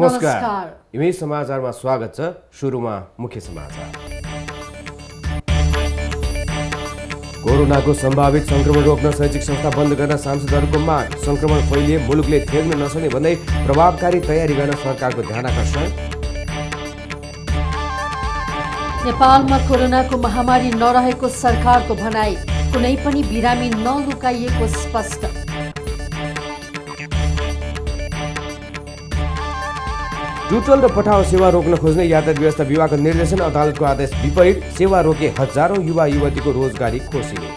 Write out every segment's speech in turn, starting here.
नमस्कार। इमेज समाचारमा स्वागत छ। सुरुमा मुख्य समाचार। कोरोनाको सम्भावित संक्रमण रोक्न शैक्षिक संस्था बन्द गर्न सांसदहरूको माग। संक्रमण फैलिए मुलुकले थेग्न नसक्ने भन्दै प्रभावकारी तयारी गर्न सरकारको ध्यानाकर्षण। नेपालमा कोरोनाको महामारी नरहेको सरकारको भनाई। कुनै पनि बिरामी नलुकाइएको स्पष्ट। टुटल र पठाउ सेवा रोक्न खोज्ने यातायात व्यवस्था विभागको निर्देशन। अदालतको आदेश विपरीत सेवा रोके हजारौं युवा युवतीको रोजगारी खोसिने।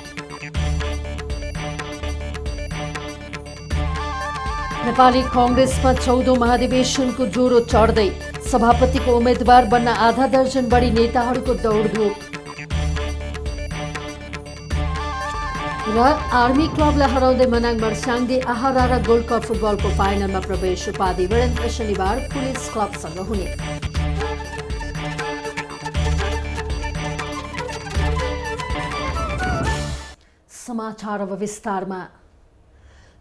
नेपाली कांग्रेसमा 14औं महाधिवेशनको ज्वरो चढ्दै। सभापतिको उम्मेद्वार बन्न आधा दर्जन बढी नेताहरूको दौडधुप। र आर्मी क्लबलाई हराउँदै मनाङ मर्स्याङले आहारा गोल्ड कप फुटबलको फाइनलमा प्रवेश। उपाधि वीरेन्द्र शनिबार पुलिस क्लबसँग हुने। समाचार अब विस्तारमा।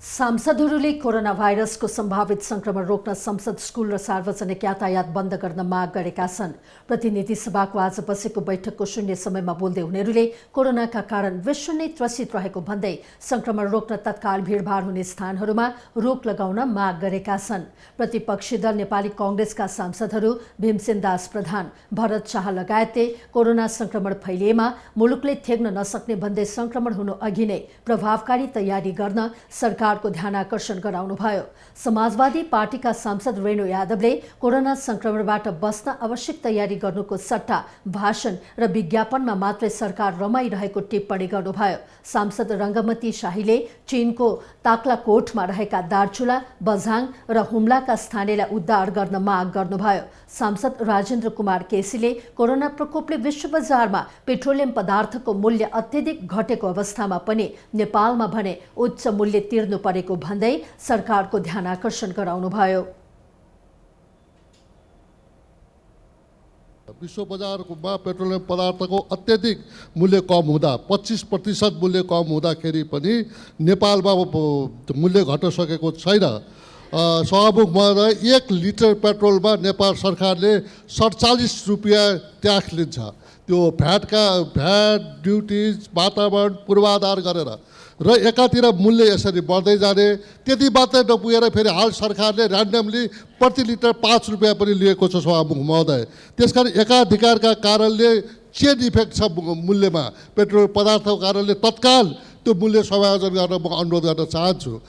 सांसदहरूले कोरोना भाइरसको सम्भावित संक्रमण रोक्न संसद, स्कुल र सार्वजनिक यातायात बन्द गर्न माग गरेका छन्। प्रतिनिधि सभाको आज बसेको बैठकको शून्य समयमा बोल्दै उनीहरूले कोरोनाका कारण विश्व नै त्रसित रहेको भन्दै संक्रमण रोक्न तत्काल भिडभाड हुने स्थानहरूमा रोक लगाउन माग गरेका छन्। प्रतिपक्षी दल नेपाली कांग्रेसका सांसदहरू भीमसेन दास प्रधान, भरत शाह लगायतले कोरोना संक्रमण फैलिएमा मुलुकले थेग्न नसक्ने भन्दै संक्रमण हुनु अघि नै प्रभावकारी तयारी गर्न सरकारको ध्यानाकर्षण गराउनुभयो। समाजवादी पार्टीका सांसद रेणु यादवले कोरोना संक्रमणबाट बस्न आवश्यक तयारी गर्नुको सट्टा भाषण र विज्ञापनमा मात्रै सरकार रमाइरहेको टिप्पणी गर्नुभयो। सांसद रङ्गमती शाहीले चीनको ताक्लाकोटमा रहेका दार्चुला, बझाङ र हुम्लाका स्थानीयलाई उद्धार गर्न माग गर्नुभयो। सांसद राजेन्द्र कुमार केसीले कोरोना प्रकोपले विश्व बजारमा पेट्रोलियम पदार्थको मूल्य अत्यधिक घटेको अवस्थामा पनि नेपालमा भने उच्च मूल्य तिर्नु परेको भन्दै सरकारको ध्यानाकर्षण गराउनुभयो। विश्व बजारमा पेट्रोलियम पदार्थको अत्यधिक मूल्य कम हुँदा 25% मूल्य कम हुँदाखेरि पनि नेपालमा मूल्य घट्न सकेको छैन। सभामुख महोदय, 1 लिटर पेट्रोलमा नेपाल सरकारले 47 रुपियाँ ट्याक्स लिन्छ। त्यो भ्याट, ड्युटिज, वातावरण पूर्वाधार गरेर र एकातिर मूल्य यसरी बढ्दै जाने, त्यति मात्रै नपुगेर फेरि हाल सरकारले ऱ्यान्डमली प्रति लिटर 5 रुपियाँ पनि लिएको छ सभामुख महोदय। त्यसकारण एकाधिकारका कारणले चेन इफेक्ट छ मूल्यमा, पेट्रोल पदार्थको कारणले तत्काल त्यो मूल्य समायोजन गर्न म अनुरोध गर्न चाहन्छु।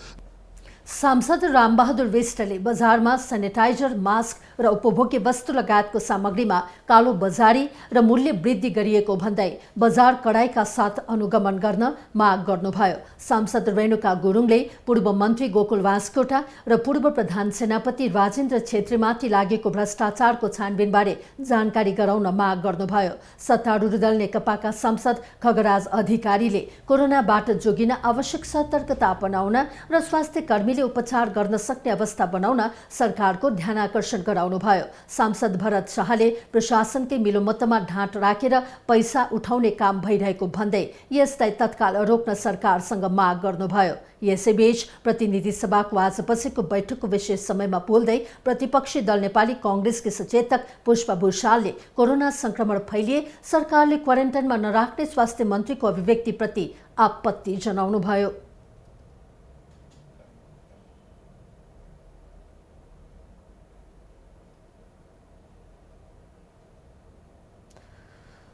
सांसद रामबहादुर विष्टले बजारमा सेनिटाइजर, मास्क र उपभोग्य वस्तु लगायतको सामग्रीमा कालो बजारी र मूल्य वृद्धि गरिएको भन्दै बजार कडाइका साथ अनुगमन गर्न माग गर्नुभयो। सांसद रेणुका गुरुङले पूर्व मन्त्री गोकुल वास्कोटा र पूर्व प्रधान सेनापति राजेन्द्र छेत्रीमाथि लागेको भ्रष्टाचारको छानबिनबारे जानकारी गराउन माग गर्नुभयो। सत्तारूढ दल नेकपाका सांसद खगराज अधिकारीले कोरोनाबाट जोगिन आवश्यक सतर्कता अपनाउन र स्वास्थ्य कर्मीले उपचार गर्न सक्ने अवस्था बनाउन सरकारको ध्यानाकर्षण गराउनुभयो। सांसद भरत शाहले प्रशासनकै मिलोमतमा ढाँट राखेर पैसा उठाउने काम भइरहेको भन्दै यसलाई तत्काल रोक्न सरकारसँग माग गर्नुभयो। यसैबीच प्रतिनिधि सभाको आज बसेको बैठकको विशेष समयमा बोल्दै प्रतिपक्षी दल नेपाली कांग्रेसकी सचेतक पुष्प भूषालले कोरोना संक्रमण फैलिए सरकारले क्वारेन्टाइनमा नराख्ने स्वास्थ्य मन्त्रीको अभिव्यक्तिप्रति आपत्ति जनाउनुभयो।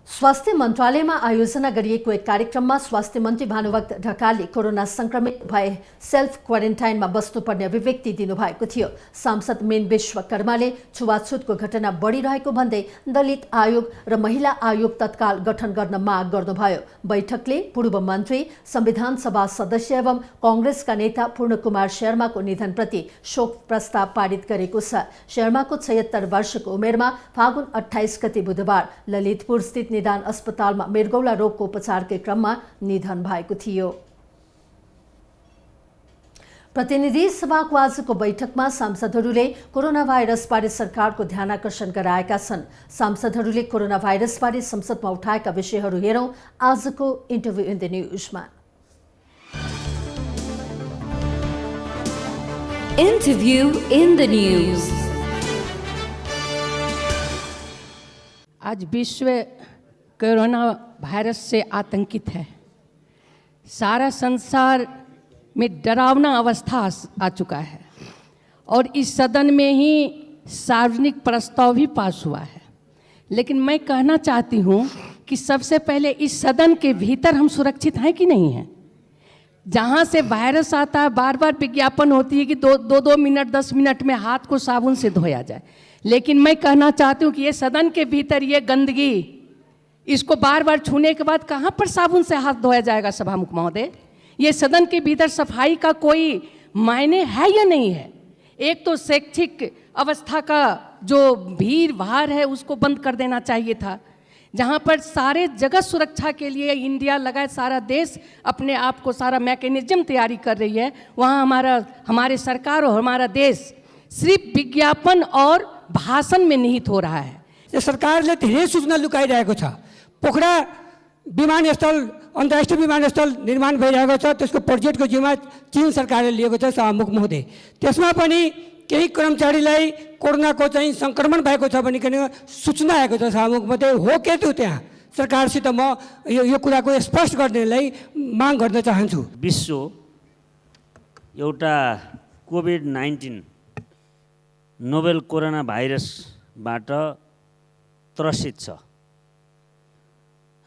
स्वास्थ्य मन्त्रालयमा आयोजना गरिएको एक कार्यक्रममा स्वास्थ्य मन्त्री भानुभक्त ढकालले कोरोना संक्रमित भए सेल्फ क्वारेन्टाइनमा बस्नुपर्ने अभिव्यक्ति दिनुभएको थियो। सांसद मेन विश्वकर्माले छुवाछुतको घटना बढिरहेको भन्दै दलित आयोग र महिला आयोग तत्काल गठन गर्न माग गर्नुभयो। बैठकले पूर्व मन्त्री, संविधान सभा सदस्य एवं कांग्रेसका नेता पूर्णकुमार शर्माको निधनप्रति शोक प्रस्ताव पारित गरेको छ। शर्माको 76 वर्षको उमेरमा फागुन 28 गते बुधबार ललितपुर स्थित निदान अस्पतालमा मृगौला रोगको उपचारकै क्रममा निधन भएको थियो। प्रतिनिधि सभाको आजको बैठकमा सांसदहरूले कोरोना भाइरसबारे सरकारको ध्यानाकर्षण गराएका छन्। सांसदहरूले कोरोना भाइरसबारे संसदमा उठाएका विषयहरू हेरौं आजको इन्टरभ्यू इन द न्यूजमा। Interview in the news. आज विश्व कोरोना वायरस से आतंकित है। सारा संसार में डरावना अवस्था आ चुका है और इस सदन में ही सार्वजनिक प्रस्ताव भी पास हुआ है। लेकिन मैं कहना चाहती हूँ कि सबसे पहले इस सदन के भीतर हम सुरक्षित हैं कि नहीं हैं। जहाँ से वायरस आता है बार बार विज्ञापन होती है कि दो मिनट 10 मिनट में हाथ को साबुन से धोया जाए, लेकिन मैं कहना चाहती हूँ कि ये सदन के भीतर ये गंदगी, इसको बार बार छूने के बाद कहाँ पर साबुन से हाथ धोया जाएगा सभामुख महोदय। ये सदन के भीतर सफाई का कोई मायने है या नहीं है। एक तो शैक्षिक अवस्था का जो भीड़ भाड़ है उसको बंद कर देना चाहिए था। जहाँ पर सारे जगत सुरक्षा के लिए इंडिया लगाए सारा देश अपने आप को सारा मैकेनिज्म तैयारी कर रही है, वहाँ हमारे सरकार और हमारा देश सिर्फ विज्ञापन और भाषण में निहित हो रहा है। सरकारले धेरै सूचना लुकाइरहेको छ। पोखरा विमानस्थल अन्तर्राष्ट्रिय विमानस्थल निर्माण भइरहेको छ, त्यसको प्रोजेक्टको जिम्मा चीन सरकारले लिएको छ सभामुख महोदय। त्यसमा पनि केही कर्मचारीलाई कोरोनाको चाहिँ संक्रमण भएको छ भनिकन सूचना आएको छ सभामुख महोदय। हो के त्यो त्यहाँ सरकारसित म यो कुराको स्पष्ट गर्नलाई माग गर्न चाहन्छु। विश्व एउटा कोभिड-19 नोभेल कोरोना भाइरसबाट त्रसित छ।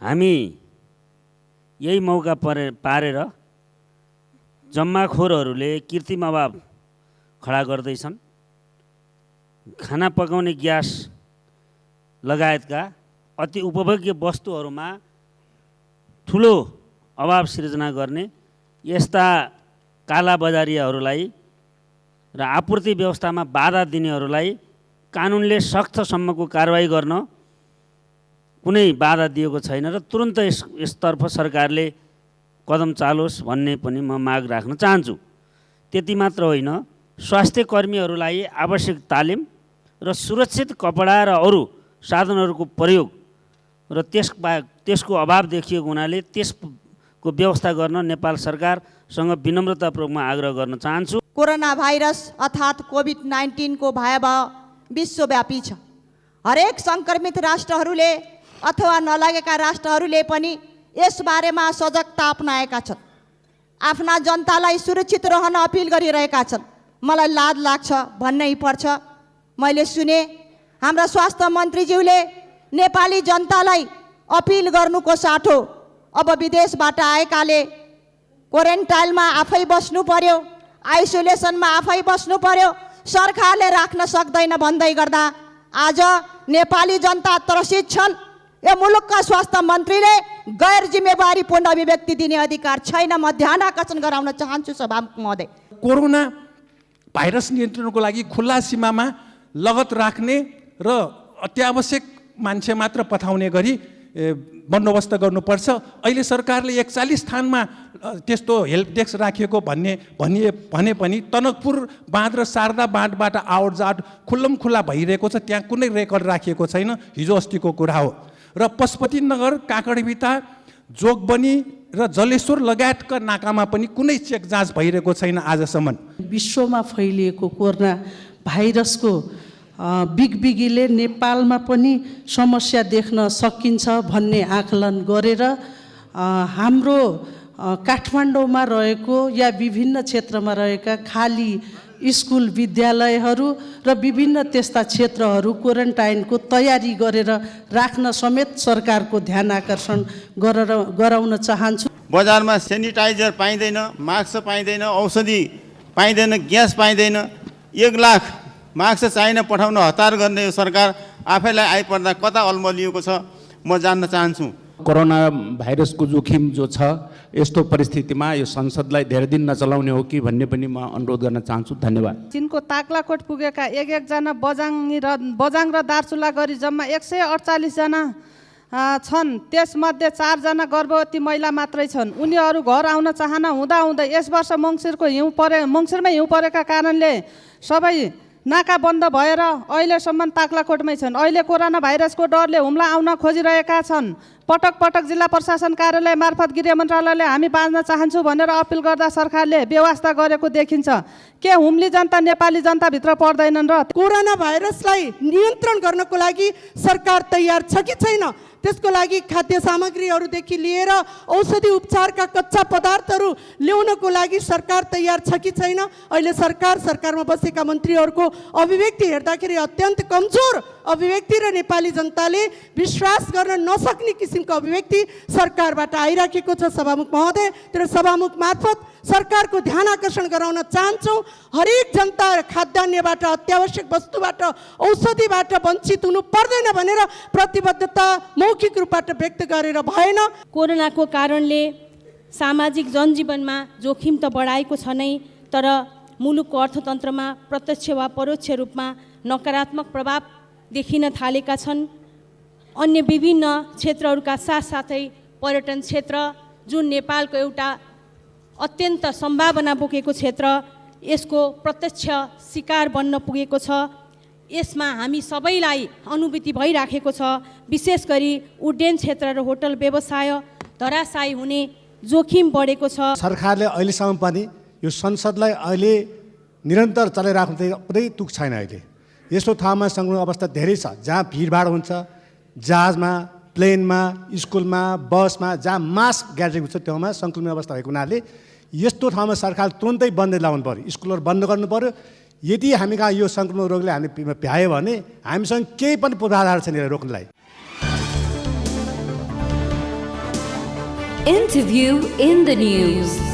हामी यही मौका पारेर जम्माखोरहरूले कृत्रिम अभाव खडा गर्दैछन्। खाना पकाउने ग्यास लगायतका अति उपभोग्य वस्तुहरूमा ठुलो अभाव सिर्जना गर्ने यस्ता कालाबजारीहरूलाई र आपूर्ति व्यवस्थामा बाधा दिनेहरूलाई कानुनले सख्तसम्मको कारबाही गर्न कुनै बाधा दिएको छैन र तुरुन्त यसतर्फ सरकारले कदम चालोस् भन्ने पनि म माग राख्न चाहन्छु। त्यति मात्र होइन, स्वास्थ्य कर्मीहरूलाई आवश्यक तालिम र सुरक्षित कपडा र अरू साधनहरूको प्रयोग र त्यसको अभाव देखिएको हुनाले त्यसको व्यवस्था गर्न नेपाल सरकारसँग विनम्रतापूर्वक आग्रह गर्न चाहन्छु। कोरोना भाइरस अर्थात् कोभिड-19 को भयावह विश्वव्यापी छ। हरेक सङ्क्रमित राष्ट्रहरूले अथवा नलागेका राष्ट्रहरूले पनि यसबारेमा सजगता अपनाएका छन्, आफ्ना जनतालाई सुरक्षित रहन अपिल गरिरहेका छन्। मलाई लाज लाग्छ भन्नै पर्छ। मैले सुने हाम्रा स्वास्थ्य मन्त्रीज्यूले नेपाली जनतालाई अपिल गर्नुको साटो अब विदेशबाट आएकाले क्वारेन्टाइनमा आफै बस्नु पर्यो, आइसोलेसनमा आफै बस्नु पर्यो, सरकारले राख्न सक्दैन भन्दै गर्दा आज नेपाली जनता त्रसित छन्। यो मुलुकका स्वास्थ्य मन्त्रीले गैर जिम्मेवारीपूर्ण अभिव्यक्ति दिने अधिकार छैन। म ध्यान आकर्षण गराउन चाहन्छु सभामुख महोदय। कोरोना भाइरस नियन्त्रणको लागि खुल्ला सीमामा लगत राख्ने र अत्यावश्यक मान्छे मात्र पठाउने गरी बन्दोबस्त गर्नुपर्छ। अहिले सरकारले 41 स्थानमा त्यस्तो हेल्प डेस्क राखिएको भने पनि टनकपुर बाँध र शारदा बाँधबाट आवतजात खुल्लमखुल्ला भइरहेको छ। त्यहाँ कुनै रेकर्ड राखिएको छैन, हिजो अस्तिको कुरा हो। र पशुपतिनगर, काँकडभिटा, जोगबनी र जलेश्वर लगायतका नाकामा पनि कुनै चेक जाँच भइरहेको छैन आजसम्म। विश्वमा फैलिएको कोरोना भाइरसको बिगबिगीले नेपालमा पनि समस्या देख्न सकिन्छ भन्ने आकलन गरेर हाम्रो काठमाडौँमा रहेको या विभिन्न क्षेत्रमा रहेका खाली स्कुल विद्यालयहरू र विभिन्न त्यस्ता क्षेत्रहरू क्वारेन्टाइनको तयारी गरेर राख्न समेत सरकारको ध्यान आकर्षण गराउन चाहन्छु। बजारमा सेनिटाइजर पाइँदैन, मास्क पाइँदैन, औषधि पाइँदैन, ग्यास पाइँदैन। 1 लाख मास्क चाहिन पठाउन हतार गर्ने यो सरकार आफैलाई आइपर्दा कता अल्मलिएको छ म जान्न चाहन्छु। कोरोना भाइरसको जोखिम जो छ, यस्तो परिस्थितिमा यो संसदलाई धेरै दिन नचलाउने हो कि भन्ने पनि म अनुरोध गर्न चाहन्छु। धन्यवाद। चीनको ताक्लाकोट पुगेका एक जना बजाङ र दार्चुला गरी जम्मा 148 जना छन्। त्यसमध्ये 4 जना गर्भवती महिला मात्रै छन्। उनीहरू घर आउन चाहना हुँदाहुँदै यस वर्ष मङ्सिरमै हिउँ परेका कारणले सबै नाका बन्द भएर अहिलेसम्म ताक्लाकोटमै छन्। अहिले कोरोना भाइरसको डरले हुम्ला आउन खोजिरहेका छन्। पटक पटक जिल्ला प्रशासन कार्यालय मार्फत गृह मन्त्रालयले हामी बाँच्न चाहन्छौँ भनेर अपिल गर्दा सरकारले व्यवस्था गरेको देखिन्छ। के हुम्ली जनता नेपाली जनताभित्र पर्दैनन् र कोरोना भाइरसलाई नियन्त्रण गर्नको लागि सरकार तयार छ कि छैन? त्यसको लागि खाद्य सामग्रीहरूदेखि लिएर औषधि उपचारका कच्चा पदार्थहरू ल्याउनको लागि सरकार तयार छ कि छैन? अहिले सरकारमा बसेका मन्त्रीहरूको अभिव्यक्ति हेर्दाखेरि अत्यन्त कमजोर अभिव्यक्ति र नेपाली जनताले विश्वास गर्न नसक्ने किसिमको अभिव्यक्ति सरकारबाट आइराखेको छ। सभामुख महोदय, तर सभामुख मार्फत सरकारको ध्यान आकर्षण गराउन चाहन्छौँ। हरेक जनता खाद्यान्नबाट, अत्यावश्यक वस्तुबाट, औषधिबाट वञ्चित हुनु पर्दैन भनेर प्रतिबद्धता मौखिक रूपबाट व्यक्त गरेर भएन। कोरोनाको कारणले सामाजिक जनजीवनमा जोखिम त बढाएको छ नै, तर मुलुकको अर्थतन्त्रमा प्रत्यक्ष वा परोक्ष रूपमा नकारात्मक प्रभाव देखिन थालेका छन्। अन्य विभिन्न क्षेत्रहरूका साथसाथै पर्यटन क्षेत्र जुन नेपालको एउटा अत्यन्त सम्भावना बोकेको क्षेत्र, यसको प्रत्यक्ष शिकार बन्न पुगेको छ। यसमा हामी सबैलाई अनुभूति भइराखेको छ। विशेष गरी उड्डयन क्षेत्र र होटल व्यवसाय धराशायी हुने जोखिम बढेको छ। सरकारले अहिलेसम्म पनि यो संसदलाई अहिले निरन्तर चलाइराख्नु कुनै तुक छैन। अहिले यस्तो ठाउँमा सङ्क्रमण अवस्था धेरै छ जहाँ भिडभाड हुन्छ, जहाजमा, प्लेनमा, स्कुलमा, बसमा, जहाँ मास ग्यादरिङ हुन्छ त्योमा सङ्क्रमण अवस्था भएको हुनाले यस्तो ठाउँमा सरकार तुरन्तै बन्द लगाउनु पर्यो, स्कुलहरू बन्द गर्नु पर्यो। यदि हामी कहाँ यो सङ्क्रमण रोगले हामी भ्यायो भने हामीसँग केही पनि पूर्वाधार छैन रोक्नलाई। Interview in the news.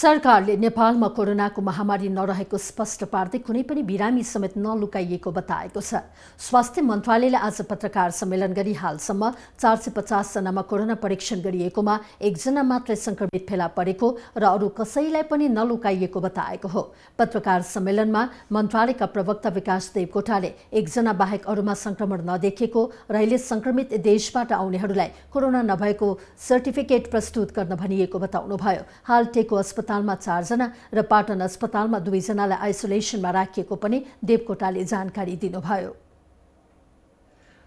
सरकारले नेपालमा कोरोनाको महामारी नरहेको स्पष्ट पार्दै कुनै पनि बिरामी समेत नलुकाइएको बताएको छ। स्वास्थ्य मन्त्रालयले आज पत्रकार सम्मेलन गरी हालसम्म 450 जनामा कोरोना परीक्षण गरिएकोमा 1 जना मात्रै संक्रमित फेला परेको र अरू कसैलाई पनि नलुकाइएको बताएको हो। पत्रकार सम्मेलनमा मन्त्रालयका प्रवक्ता विकास देवकोटाले 1 जना बाहेक अरूमा संक्रमण नदेखेको र अहिले संक्रमित देशबाट आउनेहरूलाई कोरोना नभएको सर्टिफिकेट प्रस्तुत गर्न भनिएको बताउनुभयो। हाल टेको अस्पतालमा 4 जना र पाटन अस्पतालमा 2 जनालाई आइसोलेसनमा राखिएको पनि देवकोटाले जानकारी दिनुभयो।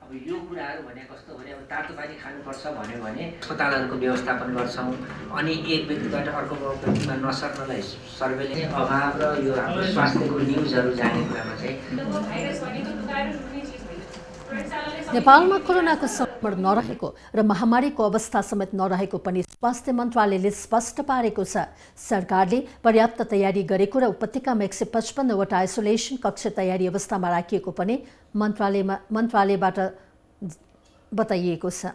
अब यो कुराहरू भने कस्तो भने अब तातो पानी खानुपर्छ भन्यो भने अस्पतालहरूको व्यवस्थापन गर्छौँ, अनि एक व्यक्तिबाट अर्को व्यक्तिमा नसर्नलाई सर्वेलेन्स अभाव र यो हाम्रो स्वास्थ्यको न्युजहरू जाने कुरामा चाहिँ नेपालमा कोरोनाको संक्रमण नरहेको र महामारीको अवस्था समेत नरहेको पनि स्वास्थ्य मन्त्रालयले स्पष्ट पारेको छ। सरकारले पर्याप्त तयारी गरेको र उपत्यकामा 155 वटा आइसोलेसन कक्ष तयारी अवस्थामा राखिएको पनि मन्त्रालयबाट बताइएको छ।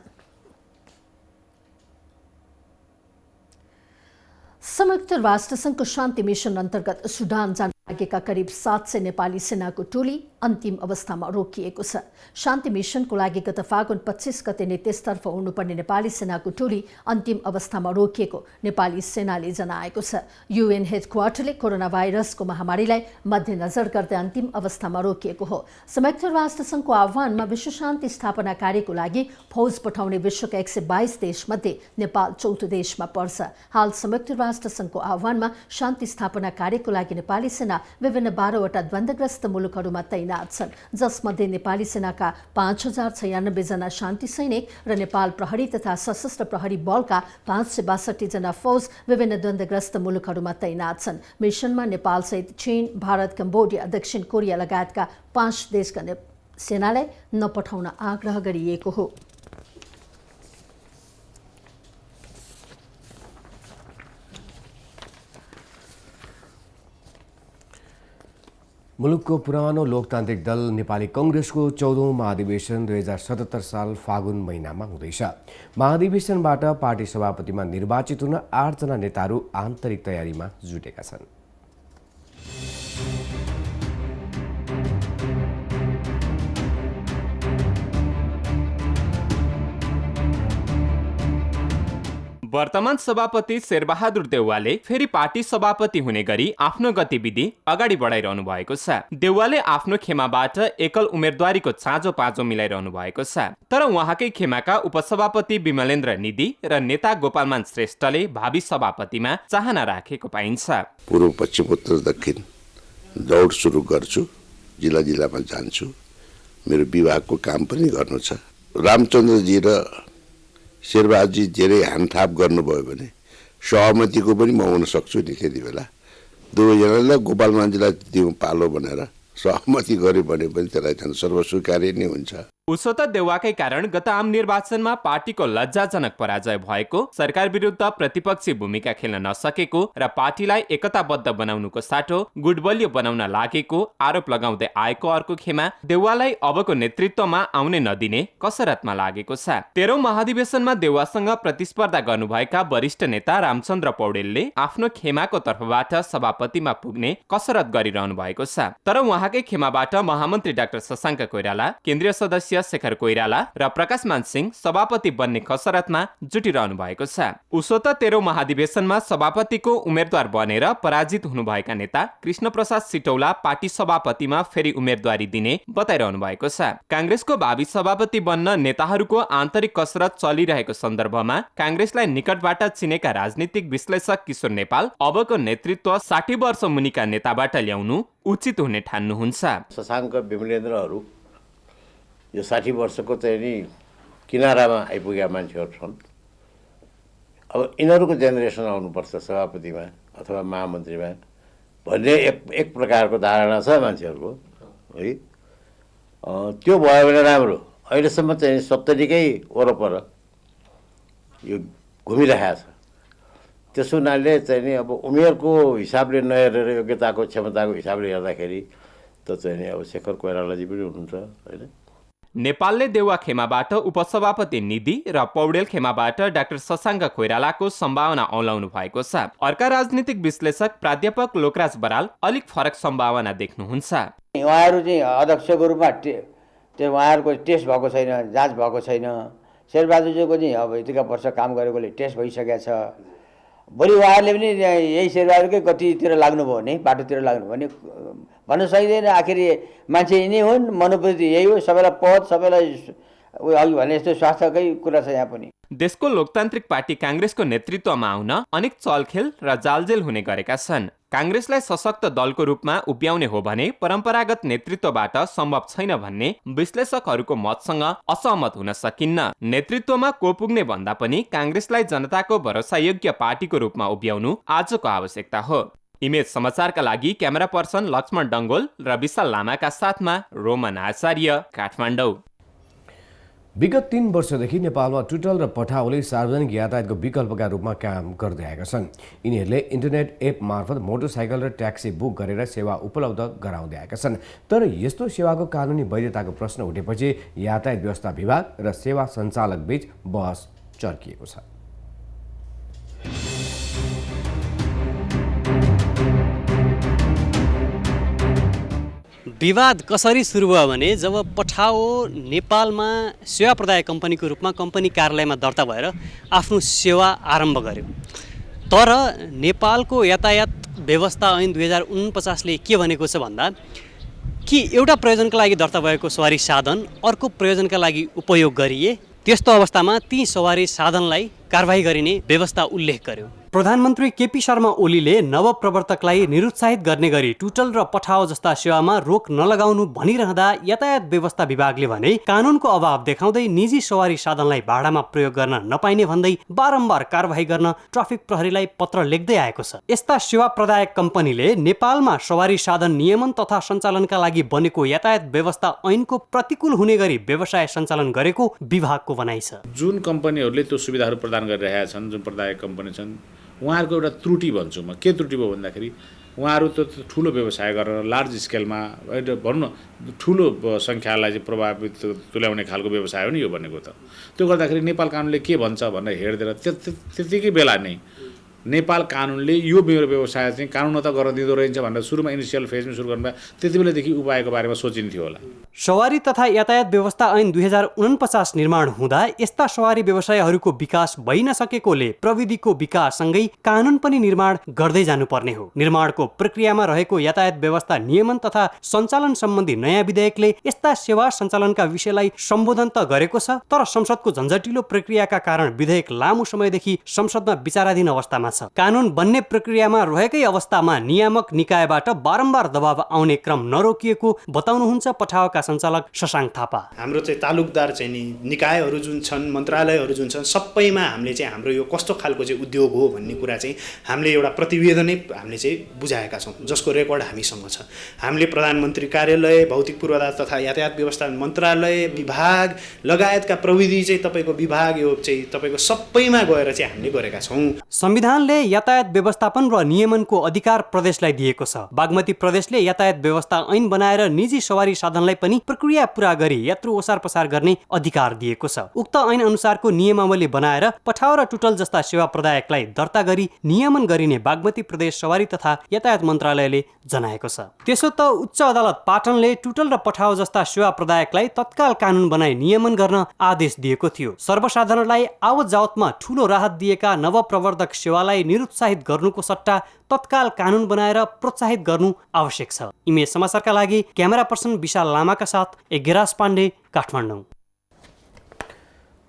संयुक्त राष्ट्रसङ्घको शान्ति मिशन अन्तर्गत सुडान जान लागेका करिब 700 नेपाली सेनाको टोली अन्तिम अवस्थामा रोकिएको छ। शान्ति मिशनको लागि गत फागुन 25 गते नै त्यसतर्फ उड्नुपर्ने नेपाली सेनाको टोली अन्तिम अवस्थामा रोकिएको नेपाली सेनाले जनाएको छ। UN हेडक्वार्टरले कोरोना भाइरसको महामारीलाई मध्यनजर गर्दै अन्तिम अवस्थामा रोकिएको हो। संयुक्त राष्ट्रसङ्घको आह्वानमा विश्व शान्ति स्थापना कार्यको लागि फौज पठाउने विश्वका 122 देशमध्ये नेपाल चौथो देशमा पर्छ। हाल संयुक्त राष्ट्रसङ्घको आह्वानमा शान्ति स्थापना कार्यको लागि नेपाली सेना विभिन्न 12 वटा द्वन्द्वग्रस्त मुलुकहरूमा तैनात छन्, जसमध्ये नेपाली सेनाका 5096 जना शान्ति सैनिक र नेपाल प्रहरी तथा सशस्त्र प्रहरी बलका 562 जना फौज विभिन्न द्वन्द्वग्रस्त मुलुकहरूमा तैनात छन्। मिशनमा नेपालसहित चीन, भारत, कम्बोडिया, दक्षिण कोरिया लगायतका 5 देशका सेनालाई नपठाउन आग्रह गरिएको हो। मुलुकको पुरानो लोकतान्त्रिक दल नेपाली कांग्रेसको 14औं महाधिवेशन 2077 साल फागुन महिनामा हुँदैछ। महाधिवेशनबाट पार्टी सभापतिमा निर्वाचित हुन 8 जना नेताहरू आन्तरिक तयारीमा जुटेका छन्। वर्तमान सभापति शेरबहादुर देउवाले फेरि पार्टी सभापति हुने गरी आफ्नो गतिविधि अगाडि बढाइरहनु भएको छ। देउवाले आफ्नो खेमाबाट एकल उम्मेदवारीको चाँजो पाँचो मिलाइरहनु भएको छ। तर उहाँकै खेमाका उपसभापति विमलेन्द्र निधि र नेता गोपालमान श्रेष्ठले भावी सभापतिमा चाहना राखेको पाइन्छ। पूर्व, पश्चिम, उत्तर, दक्षिण दौड सुरु गर्छु, जिल्ला जिल्लामा जान्छु, मेरो विभागको काम पनि गर्नु छ। रामचन्द्रजी र शेरबहादुरजी धेरै हानथाप गर्नुभयो भने सहमतिको पनि म हुन सक्छु नि। त्यति बेला दुवैजनालाई गोपाल मान्जीलाई दिउँ पालो भनेर सहमति गर्यो भने पनि त्यसलाई झन् सर्वस्वीकार्य नै हुन्छ। उसो त देउवाकै कारण गत आम निर्वाचनमा पार्टीको लज्जाजनक पराजय भएको, सरकार विरुद्ध प्रतिपक्षी भूमिका खेल्न नसकेको र पार्टीलाई एकताबद्ध बनाउनुको साटो गुटबलियो बनाउन लागेको आरोप लगाउँदै आएको अर्को खेमा देउवालाई अबको नेतृत्वमा आउनै नदिने कसरतमा लागेको छ। 13औं महाधिवेशनमा देउवासँग प्रतिस्पर्धा गर्नुभएका वरिष्ठ नेता रामचन्द्र पौडेलले आफ्नो खेमाको तर्फबाट सभापतिमा पुग्ने कसरत गरिरहनु भएको छ। तर उहाँकै खेमाबाट महामन्त्री डाक्टर शशाङ्क कोइराला, केन्द्रीय सदस्य शेखर कोइराला र प्रकाशमान सिंह सभापति बन्ने कसरतमा जुटिरहनु भएको छ। उसो त 13औं महाधिवेशनमा सभापतिको उम्मेद्वार बनेर पराजित हुनुभएका नेता कृष्ण प्रसाद सिटौला पार्टी सभापतिमा फेरि उम्मेदवारी दिने बताइरहनु भएको छ। कांग्रेसको भावी सभापति बन्न नेताहरूको आन्तरिक कसरत चलिरहेको सन्दर्भमा कांग्रेसलाई निकटबाट चिनेका राजनीतिक विश्लेषक किशोर नेपाल अबको नेतृत्व 60 वर्ष मुनिका नेताबाट ल्याउनु उचित हुने ठान्नुहुन्छ। शशाङ्क विमलेन्द्रहरू यो 60 वर्षको चाहिँ नि किनारामा आइपुगेका मान्छेहरू छन्। अब यिनीहरूको जेनेरेसन आउनुपर्छ सभापतिमा अथवा महामन्त्रीमा भन्ने एक प्रकारको धारणा छ मान्छेहरूको है। त्यो भयो भने राम्रो। अहिलेसम्म चाहिँ 70कै वरपर यो घुमिरहेको छ। त्यसो हुनाले चाहिँ नि अब उमेरको हिसाबले नहेरेर योग्यताको क्षमताको हिसाबले हेर्दाखेरि त चाहिँ नि अब शेखर कोइरालाजी पनि हुनुहुन्छ होइन। नेपालले देउवा खेमाबाट उपसभापति निधि र पौडेल खेमाबाट डाक्टर शशाङ्क कोइरालाको सम्भावना औलाउनु भएको छ। अर्का राजनीतिक विश्लेषक प्राध्यापक लोकराज बराल अलिक फरक सम्भावना देख्नुहुन्छ। उहाँहरू चाहिँ अध्यक्षको रूपमा त्यो उहाँहरूको टेस्ट भएको छैन, जाँच भएको छैन। शेरबहादुरजीको चाहिँ अब यतिका वर्ष काम गरेकोले टेस्ट भइसकेको छ। भोलि उहाँहरूले पनि यही शेरबहादुरकै गतितिर लाग्नुभयो भने, बाटोतिर लाग्नुभयो भने भन्न सकिँदैन। आखिर मान्छे यिनै हुन्, मनोवृत्ति यही हो। सबैलाई पद, सबैलाई अघि भने जस्तो स्वास्थ्यकै कुरा छ यहाँ पनि। देशको लोकतान्त्रिक पार्टी कांग्रेसको नेतृत्वमा आउन अनेक चलखेल र जालजेल हुने गरेका छन्। कांग्रेसलाई सशक्त दलको रूपमा उभ्याउने हो भने परम्परागत नेतृत्वबाट सम्भव छैन भन्ने विश्लेषकहरूको मतसँग असहमत हुन सकिन्न। नेतृत्वमा को पुग्ने भन्दा पनि कांग्रेसलाई जनताको भरोसायोग्य पार्टीको रूपमा उभ्याउनु आजको आवश्यकता हो। इमेज समाचारका लागि क्यामेरा पर्सन लक्ष्मण डङ्गोल र विशाल लामाका साथमा रोमन आचार्य, काठमाडौँ। विगत 3 वर्षदेखि नेपालमा टुटल र पठाओले सार्वजनिक यातायातको विकल्पका रूपमा काम गर्दै आएका छन्। यिनीहरूले इन्टरनेट एप मार्फत मोटरसाइकल र ट्याक्सी बुक गरेर सेवा उपलब्ध गराउँदै आएका छन्। तर यस्तो सेवाको कानुनी वैधताको प्रश्न उठेपछि यातायात व्यवस्था विभाग र सेवा सञ्चालक बीच बहस चर्किएको छ। विवाद कसरी सुरु भयो भने जब पठाओ नेपालमा सेवा प्रदायक कम्पनीको रूपमा कम्पनी कार्यालयमा दर्ता भएर आफ्नो सेवा आरम्भ गर्यो। तर नेपालको यातायात व्यवस्था ऐन 2049ले के भनेको छ भन्दा कि एउटा प्रयोजनका लागि दर्ता भएको सवारी साधन अर्को प्रयोजनका लागि उपयोग गरिए त्यस्तो अवस्थामा ती सवारी साधनलाई कारबाही गरिने व्यवस्था उल्लेख गर्यो। प्रधानमन्त्री केपी शर्मा ओलीले नवप्रवर्तकलाई निरुत्साहित गर्ने गरी टुटल र पठाओ जस्ता सेवामा रोक नलगाउनु भनिरहँदा यातायात व्यवस्था विभागले भने कानुनको अभाव देखाउँदै निजी सवारी साधनलाई भाडामा प्रयोग गर्न नपाइने भन्दै बारम्बार कारबाही गर्न ट्राफिक प्रहरीलाई पत्र लेख्दै आएको छ। यस्ता सेवा प्रदायक कम्पनीले नेपालमा सवारी साधन नियमन तथा सञ्चालनका लागि बनेको यातायात व्यवस्था ऐनको प्रतिकूल हुने गरी व्यवसाय सञ्चालन गरेको विभागको भनाइ छ। जुन कम्पनीहरूले त्यो सुविधाहरू प्रदान गरिरहेका छन्, जुन प्रदायक कम्पनी छन्, उहाँहरूको एउटा त्रुटि भन्छु म। के त्रुटि भयो भन्दाखेरि उहाँहरू त ठुलो व्यवसाय गरेर लार्ज स्केलमा भनौँ न ठुलो सङ्ख्यालाई चाहिँ प्रभावित तुल्याउने खालको व्यवसाय हो नि यो भनेको त। त्यो गर्दाखेरि नेपाल कानुनले के भन्छ भनेर हेरिदिएर त्यतिकै बेला नै नेपाल कानुनले यो मेरो व्यवसाय चाहिँ कानुनता गर्न दिँदो रहेछ भनेर सुरुमा इनिसियल फेजमा सुरु गर्नुभयो। त्यति बेलादेखि उपायको बारेमा सोचिन्थ्यो होला। सवारी तथा यातायात व्यवस्था ऐन 2049 निर्माण हुँदा यस्ता सवारी व्यवसायहरूको विकास भइ नसकेकोले प्रविधिको विकाससँगै कानुन पनि निर्माण गर्दै जानुपर्ने हो। निर्माणको प्रक्रियामा रहेको यातायात व्यवस्था नियमन तथा सञ्चालन सम्बन्धी नयाँ विधेयकले यस्ता सेवा सञ्चालनका विषयलाई सम्बोधन त गरेको छ, तर संसदको झन्झटिलो प्रक्रियाका कारण विधेयक लामो समयदेखि संसदमा विचाराधीन अवस्थामा अवस्थामा छ। कानुन बन्ने प्रक्रियामा रहेकै अवस्थामा नियामक निकायबाट बारम्बार दबाव आउने क्रम नरोकिएको बताउनुहुन्छ पठाओका सञ्चालक शशाङ्क थापा। हाम्रो चाहिँ तालुकदार चाहिँ नि निकायहरू जुन छन्, मन्त्रालयहरू जुन छन्, सबैमा हामीले चाहिँ हाम्रो यो कस्तो खालको चाहिँ उद्योग हो भन्ने कुरा चाहिँ हामीले एउटा प्रतिवेदनै हामीले चाहिँ बुझाएका छौँ, जसको रेकर्ड हामीसँग छ। हामीले प्रधानमन्त्री कार्यालय, भौतिक पूर्वाधार तथा यातायात व्यवस्थापन मन्त्रालय, विभाग लगायतका प्रविधि चाहिँ तपाईँको विभाग यो चाहिँ तपाईँको सबैमा गएर चाहिँ हामीले गरेका छौँ। संविधानले यातायात व्यवस्थापन र नियमनको अधिकार प्रदेशलाई दिएको छ। बागमती प्रदेशले यातायात व्यवस्था ऐन बनाएर निजी सवारी साधनलाई पनि प्रक्रिया पूरा गरी यात्रु ओसार पसार गर्ने अधिकार दिएको छ। उक्त ऐन अनुसारको नियमावली बनाएर पठाउ र टुटल जस्ता सेवा प्रदायकलाई दर्ता गरी नियमन गरिने बागमती प्रदेश सवारी तथा यातायात मन्त्रालयले जनाएको छ। त्यसो त उच्च अदालत पाटनले टुटल र पठाउ जस्ता सेवा प्रदायकलाई तत्काल कानुन बनाई नियमन गर्न आदेश दिएको थियो। सर्वसाधारणलाई आवत जावतमा ठूलो राहत दिएका नवप्रवर्धक सेवालाई निरुत्साहित गर्नुको सट्टा तत्काल कानुन बनाएर प्रोत्साहित गर्नु आवश्यक छ। इमेज समाचारका लागि क्यामेरा पर्सन विशाल लामाका साथ एघेराज पाण्डे, काठमाडौँ।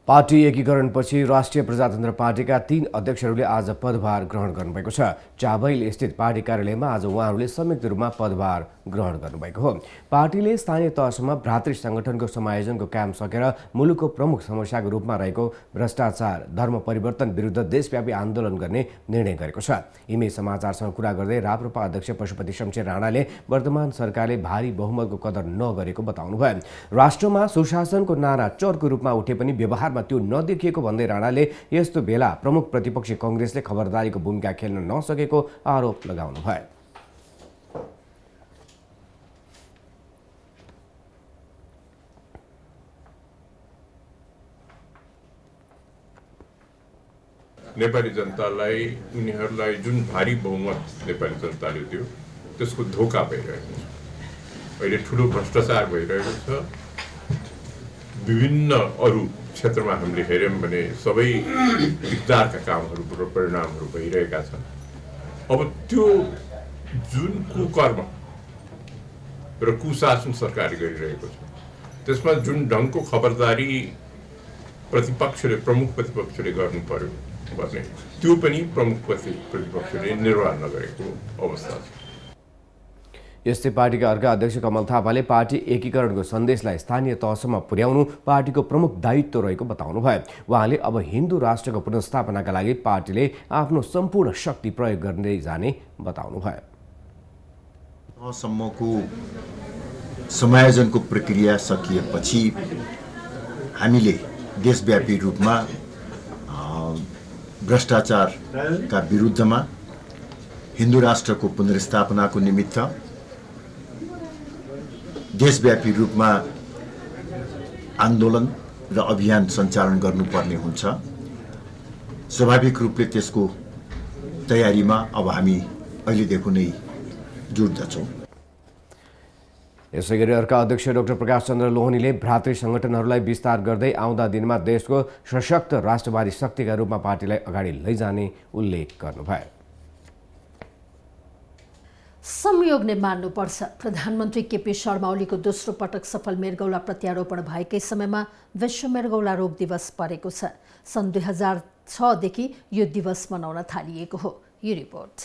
पार्टी एकीकरणपछि राष्ट्रिय प्रजातन्त्र पार्टीका 3 अध्यक्षहरूले आज पदभार ग्रहण गर्नुभएको छ। चाबैल स्थित पार्टी कार्यालयमा आज उहाँहरूले संयुक्त रूपमा पदभार ग्रहण गर्नुभएको हो। पार्टीले स्थानीय तहसम्म भ्रातृ संगठनको समायोजनको काम सकेर मुलुकको प्रमुख समस्याको रूपमा रहेको भ्रष्टाचार, धर्म परिवर्तन विरुद्ध देशव्यापी आन्दोलन गर्ने निर्णय गरेको छ। इमेज समाचारसँग कुरा गर्दै राप्रपा अध्यक्ष पशुपति शमशेर राणाले वर्तमान सरकारले भारी बहुमतको कदर नगरेको बताउनुभयो। राष्ट्रमा सुशासनको नारा चर्को रूपमा उठे पनि व्यवहारमा त्यो नदेखिएको भन्दै राणाले यस्तो बेला प्रमुख प्रतिपक्षी कांग्रेसले खबरदारीको भूमिका खेल्न नसकेको आरोप लगाउनुभयो। नेपाली जनतालाई, उनीहरूलाई जुन भारी बहुमत नेपाली जनताले दियो त्यसको धोका भइरहेको छ। अहिले ठुलो भ्रष्टाचार भइरहेको छ। विभिन्न अरू क्षेत्रमा हामीले हेऱ्यौँ भने सबै दिगदारका कामहरू र परिणामहरू भइरहेका छन्। अब त्यो जुन कुकर्म र कुशासन सरकारले गरिरहेको छ त्यसमा जुन ढङ्गको खबरदारी प्रतिपक्षले, प्रमुख प्रतिपक्षले गर्नु पर्यो भने त्यो पनि प्रमुख प्रतिपक्षले निर्वाह नगरेको अवस्था छ। यस्तै पार्टीका अर्का अध्यक्ष कमल थापाले पार्टी एकीकरणको सन्देशलाई स्थानीय तहसम्म पुर्याउनु पार्टीको प्रमुख दायित्व रहेको बताउनुभयो। उहाँले अब हिन्दू राष्ट्रको पुनर्स्थापनाका लागि पार्टीले आफ्नो सम्पूर्ण शक्ति प्रयोग गर्दै जाने बताउनुभयो। तहसम्मको समायोजनको प्रक्रिया सकिएपछि हामीले देशव्यापी रूपमा भ्रष्टाचारका विरुद्धमा, हिन्दू राष्ट्रको पुनर्स्थापनाको निमित्त देशव्यापी रूपमा आन्दोलन र अभियान सञ्चालन गर्नुपर्ने हुन्छ। स्वाभाविक रूपले त्यसको तयारीमा अब हामी अहिलेदेखि नै जुट्दछौँ। यसैगरी अर्का अध्यक्ष डाक्टर प्रकाश चन्द्र लोहनीले भ्रातृ संगठनहरूलाई विस्तार गर्दै आउँदा दिनमा देशको सशक्त राष्ट्रवादी शक्तिका रूपमा पार्टीलाई अगाडि लैजाने उल्लेख गर्नुभयो। संयोग नै मान्नुपर्छ, प्रधानमन्त्री केपी शर्मा ओलीको दोस्रो पटक सफल मृगौला प्रत्यारोपण भएकै समयमा विश्व मृगौला रोग दिवस परेको छ। सन् 2006 देखि यो दिवस मनाउन थालिएको हो। यो रिपोर्ट।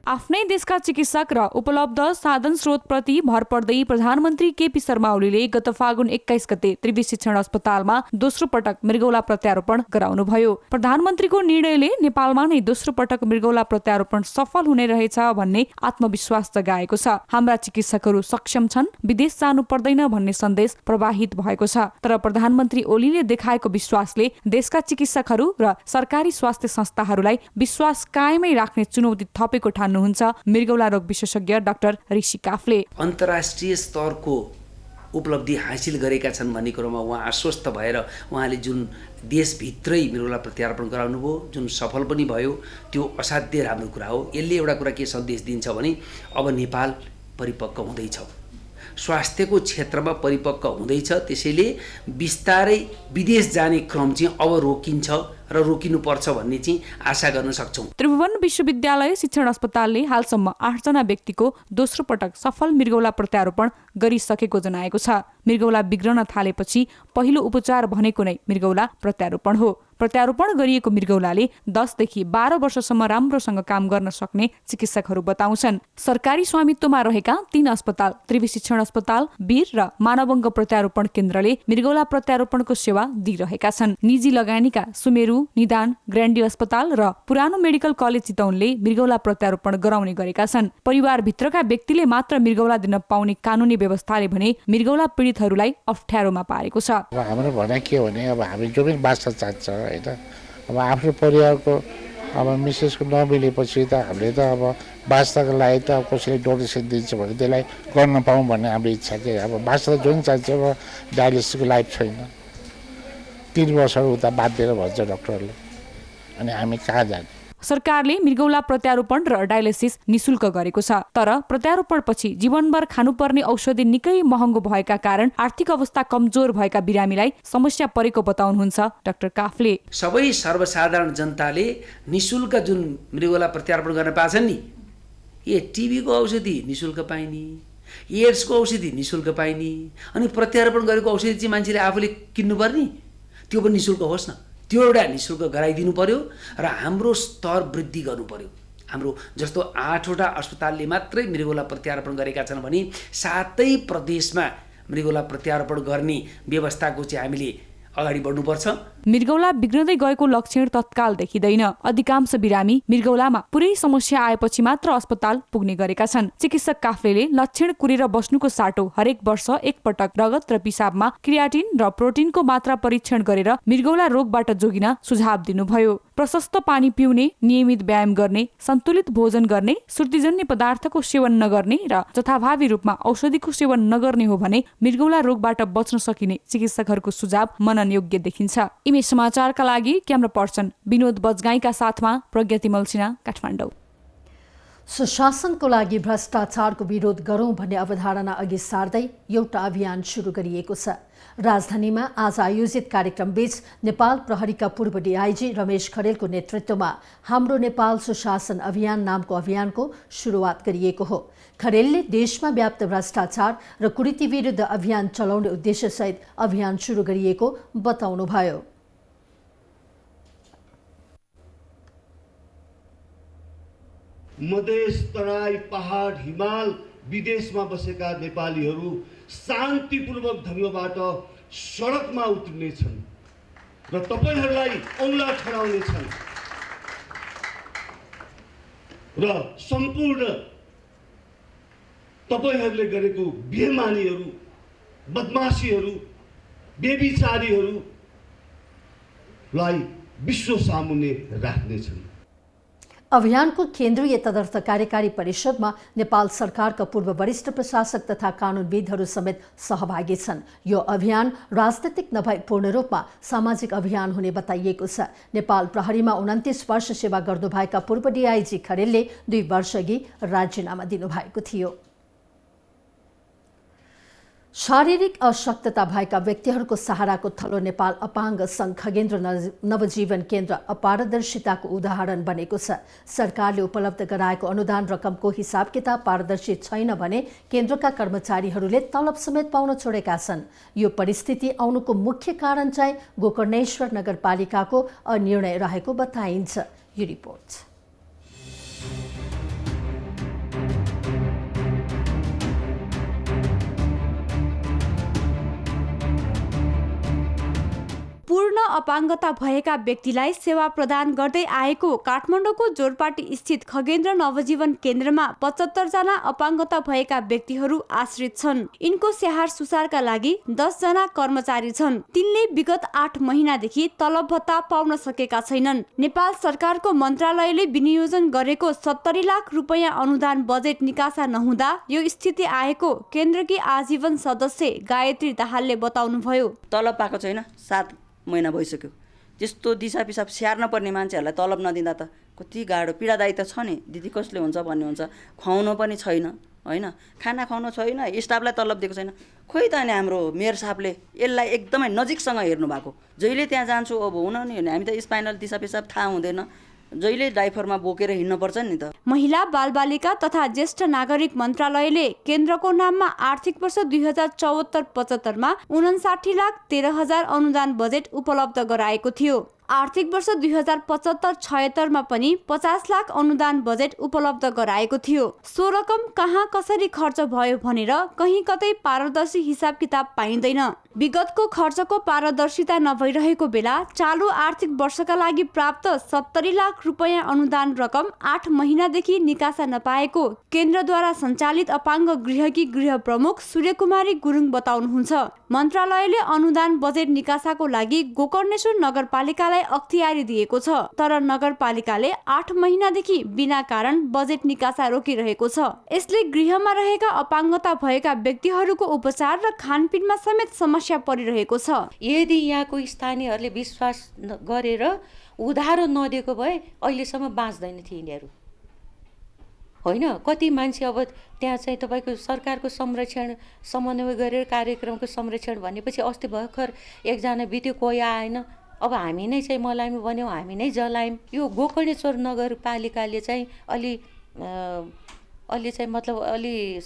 आफ्नै देशका चिकित्सक र उपलब्ध साधन स्रोतप्रति भर पर्दै प्रधानमन्त्री केपी शर्मा ओलीले गत फागुन 21 गते त्रिवी शिक्षण अस्पतालमा दोस्रो पटक मृगौला प्रत्यारोपण गराउनुभयो। प्रधानमन्त्रीको निर्णयले नेपालमा नै दोस्रो पटक मृगौला प्रत्यारोपण सफल हुने रहेछ भन्ने आत्मविश्वास जगाएको छ। हाम्रा चिकित्सकहरू सक्षम छन्, विदेश जानु पर्दैन भन्ने सन्देश प्रवाहित भएको छ। तर प्रधानमन्त्री ओलीले देखाएको विश्वासले देशका चिकित्सकहरू र सरकारी स्वास्थ्य संस्थाहरूलाई विश्वास कायमै राख्ने चुनौती थपेको ठान्नु मृगौला रोग विशेषज्ञ डाक्टर ऋषि काफले। अन्तर्राष्ट्रिय स्तरको उपलब्धि हासिल गरेका छन् भन्ने कुरोमा उहाँ आश्वस्त भएर उहाँले जुन देशभित्रै मृगौला प्रत्यारोपण गराउनुभयो, जुन सफल पनि भयो, त्यो असाध्यै राम्रो कुरा हो। यसले एउटा कुरा के सन्देश दिन्छ भने अब नेपाल परिपक्व हुँदैछ, स्वास्थ्यको क्षेत्रमा परिपक्व हुँदैछ। त्यसैले बिस्तारै विदेश जाने क्रम चाहिँ अब रोकिन्छ र रोकिनुपर्छ भन्ने चाहिँ आशा गर्न सक्छौँ। त्रिभुवन विश्वविद्यालय शिक्षण अस्पतालले हालसम्म 8 जना व्यक्तिको दोस्रो पटक सफल मृगौला प्रत्यारोपण गरिसकेको जनाएको छ। मृगौला बिग्रन थालेपछि पहिलो उपचार भनेको नै मृगौला प्रत्यारोपण हो। प्रत्यारोपण गरिएको मृगौलाले 10 देखि 12 वर्षसम्म राम्रोसँग काम गर्न सक्ने चिकित्सकहरू बताउँछन्। सरकारी स्वामित्वमा रहेका 3 अस्पताल त्रिवी शिक्षण अस्पताल, वीर र मानवङ्ग प्रत्यारोपण केन्द्रले मृगौला प्रत्यारोपणको सेवा दिइरहेका छन्। निजी लगानीका सुमेरु, निदान, ग्रान्डी अस्पताल र पुरानो मेडिकल कलेज चितवनले मृगौला प्रत्यारोपण गराउने गरेका छन्। परिवारभित्रका व्यक्तिले मात्र मृगौला दिन पाउने कानुनी व्यवस्थाले भने मृगौला पीडितहरूलाई अप्ठ्यारोमा पारेको छ। हाम्रो भनाइ के हो भने अब हामी जो पनि बाँच्न चाहन्छ होइन, अब आफ्नो परिवारको अब मिसेसको नमिलेपछि त हामीले त अब बाँच्नको लागि त कसैले डोनेसन दिन्छ भने त्यसलाई गर्न पाऊँ भन्ने हाम्रो इच्छा के। अब बाँच्न जुन चाहिन्छ अब डायलिसिसको लाइफ छैन, 3 वर्षहरू उता बाँधिएर भन्छ डक्टरले, अनि हामी कहाँ जाने। सरकारले मृगौला प्रत्यारोपण र डायलिसिस निशुल्क गरेको छ, तर प्रत्यारोपणपछि जीवनभर खानुपर्ने औषधि निकै महँगो भएका कारण आर्थिक अवस्था कमजोर भएका बिरामीलाई समस्या परेको बताउनुहुन्छ डाक्टर काफले। सबै सर्वसाधारण जनताले निशुल्क जुन मृगौला प्रत्यारोपण गर्न पाछन् नि, टिबीको औषधि निशुल्क पाइने, एड्सको औषधि निशुल्क पाइने, अनि प्रत्यारोपण गरेको औषधि चाहिँ मान्छेले आफूले किन्नुपर्ने, त्यो पनि निशुल्क होस् न, त्यो एउटा निशुल्क गराइदिनु पर्यो र हाम्रो स्तर वृद्धि गर्नु पर्यो। हाम्रो जस्तो 8वटा अस्पतालले मात्रै मृगौला प्रत्यारोपण गरेका छन् भने 7 प्रदेशमा मृगौला प्रत्यारोपण गर्ने व्यवस्थाको चाहिँ हामीले अगाडि बढ्नुपर्छ। मृगौला बिग्रदै गएको लक्षण तत्काल देखिँदैन। अधिकांश बिरामी मृगौलामा पुरै समस्या आएपछि मात्र अस्पताल पुग्ने गरेका छन्। चिकित्सक काफ्लेले लक्षण कुरेर बस्नुको साटो हरेक वर्ष एक पटक रगत र पिसाबमा क्रियाटिन र प्रोटिनको मात्रा परीक्षण गरेर मृगौला रोगबाट जोगिन सुझाव दिनुभयो। प्रशस्त पानी पिउने, नियमित व्यायाम गर्ने, सन्तुलित भोजन गर्ने, सुर्तीजन्य पदार्थको सेवन नगर्ने र जथाभावी रूपमा औषधिको सेवन नगर्ने हो भने मृगौला रोगबाट बच्न सकिने चिकित्सकहरूको सुझाव मननयोग्य देखिन्छ। इमेज समाचारका लागि क्यामेरा पर्सन विनोद बजगाईका साथमा प्रज्ञा तिमल सिन्हा, काठमाडौँ। सुशासनको लागि भ्रष्टाचारको विरोध गरौं भन्ने अवधारणा अघि सार्दै एउटा अभियान सुरु गरिएको छ। राजधानीमा आज आयोजित कार्यक्रमबीच नेपाल प्रहरीका पूर्व डीआईजी रमेश खरेलको नेतृत्वमा हाम्रो नेपाल सुशासन अभियान नामको अभियानको सुरुवात गरिएको हो। खरेलले देशमा व्याप्त भ्रष्टाचार र कुरीति विरुद्ध अभियान चलाउने उद्देश्यसहित अभियान सुरु गरिएको बताउनुभयो। मधेस, तराई, पहाड, हिमाल, विदेशमा बसेका नेपालीहरू शान्तिपूर्वक ढङ्गबाट सडकमा उत्रिनेछन् र तपाईहरूलाई औँला ठडाउनेछन् र सम्पूर्ण तपाईहरूले गरेको बेमानीहरू, बदमाशीहरू, बेविचारीहरूलाई विश्व सामुन्ने राख्नेछन्। अभियानको केन्द्रीय तदर्थ कार्यकारी परिषदमा नेपाल सरकारका पूर्व वरिष्ठ प्रशासक तथा कानुनविदहरू समेत सहभागी छन्। यो अभियान राजनीतिक नभई पूर्ण रूपमा सामाजिक अभियान हुने बताइएको छ। नेपाल प्रहरीमा 29 वर्ष सेवा गर्नुभएका पूर्व डीआईजी खरेलले 2 वर्षअघि राजीनामा दिनुभएको थियो। शारीरिक अशक्तता भएका व्यक्तिहरूको सहाराको थलो नेपाल अपाङ्ग सङ्घ खगेन्द्र नवजीवन केन्द्र अपारदर्शिताको उदाहरण बनेको छ। सरकारले उपलब्ध गराएको अनुदान रकमको हिसाब किताब पारदर्शी छैन भने केन्द्रका कर्मचारीहरूले तलब समेत पाउन छोडेका छन्। यो परिस्थिति आउनुको मुख्य कारण चाहिँ गोकर्णेश्वर नगरपालिकाको अनिर्णय रहेको बताइन्छ। यो रिपोर्ट। पूर्ण अपाङ्गता भएका व्यक्तिलाई सेवा प्रदान गर्दै आएको काठमाडौँको जोरपाटी स्थित खगेन्द्र नवजीवन केन्द्रमा 75 जना अपाङ्गता भएका व्यक्तिहरू आश्रित छन्। यिनको स्याहार सुसारका लागि 10 जना कर्मचारी छन्। तिनले विगत 8 महिनादेखि तलब भत्ता पाउन सकेका छैनन्। नेपाल सरकारको मन्त्रालयले विनियोजन गरेको 70 लाख रुपैयाँ अनुदान बजेट निकासा नहुँदा यो स्थिति आएको केन्द्रकी आजीवन सदस्य गायत्री दाहालले बताउनुभयो। तलब पाएको छैन, 7 महिना भइसक्यो। त्यस्तो दिशा पिसाब स्याहार्न पर्ने मान्छेहरूलाई तलब नदिँदा त कति गाह्रो, पीडादायी त छ नि। दिदी कसले हुन्छ भन्ने हुन्छ, खुवाउनु पनि छैन, होइन खाना खुवाउनु छैन, स्टाफलाई तलब दिएको छैन। खोइ त अनि हाम्रो मेयर साहबले यसलाई एकदमै नजिकसँग हेर्नु भएको। जहिले त्यहाँ जान्छु अब हुन नि हामी त स्पाइनल दिसा पिसाब थाहा हुँदैन, जहिले डाइफरमा बोकेर हिँड्नुपर्छ नि त। महिला बालबालिका तथा ज्येष्ठ नागरिक मन्त्रालयले केन्द्रको नाममा आर्थिक वर्ष 2074-75 मा 59,13,000 अनुदान बजेट उपलब्ध गराएको थियो। आर्थिक वर्ष 2075-76 मा पनि 50 लाख अनुदान बजेट उपलब्ध गराएको थियो। सो रकम कहाँ कसरी खर्च भयो भनेर कहीँ कतै पारदर्शी हिसाब किताब पाइँदैन। विगतको खर्चको पारदर्शिता नभइरहेको बेला चालु आर्थिक वर्षका लागि प्राप्त 70 लाख रुपैयाँ अनुदान रकम 8 महिनादेखि निकासा नपाएको केन्द्रद्वारा सञ्चालित अपाङ्ग गृहकी गृह प्रमुख सूर्यकुमारी गुरुङ बताउनुहुन्छ। मन्त्रालयले अनुदान बजेट निकासाको लागि गोकर्णेश्वर नगरपालिकालाई अख्तियारी दिएको छ, तर नगरपालिकाले 8 महिनादेखि बिना कारण बजेट निकासा रोकिरहेको छ। यसले गृहमा रहेका अपाङ्गता भएका व्यक्तिहरूको उपचार र खानपिनमा समेत समस्या परिरहेको छ। यदि यहाँको स्थानीयहरूले विश्वास गरेर उधारो नदिएको भए अहिलेसम्म बाँच्दैन थिए यिनीहरू, होइन? कति मान्छे अब त्यहाँ चाहिँ तपाईँको सरकारको संरक्षण समन्वय गरेर कार्यक्रमको संरक्षण भनेपछि अस्ति भर्खर एकजना बित्यो, कोही आएन, अब हामी नै चाहिँ मलामी बन्यौँ, हामी नै जलायौँ। यो गोकर्णेश्वर नगरपालिकाले चाहिँ अलि चाहिँ मतलब अलि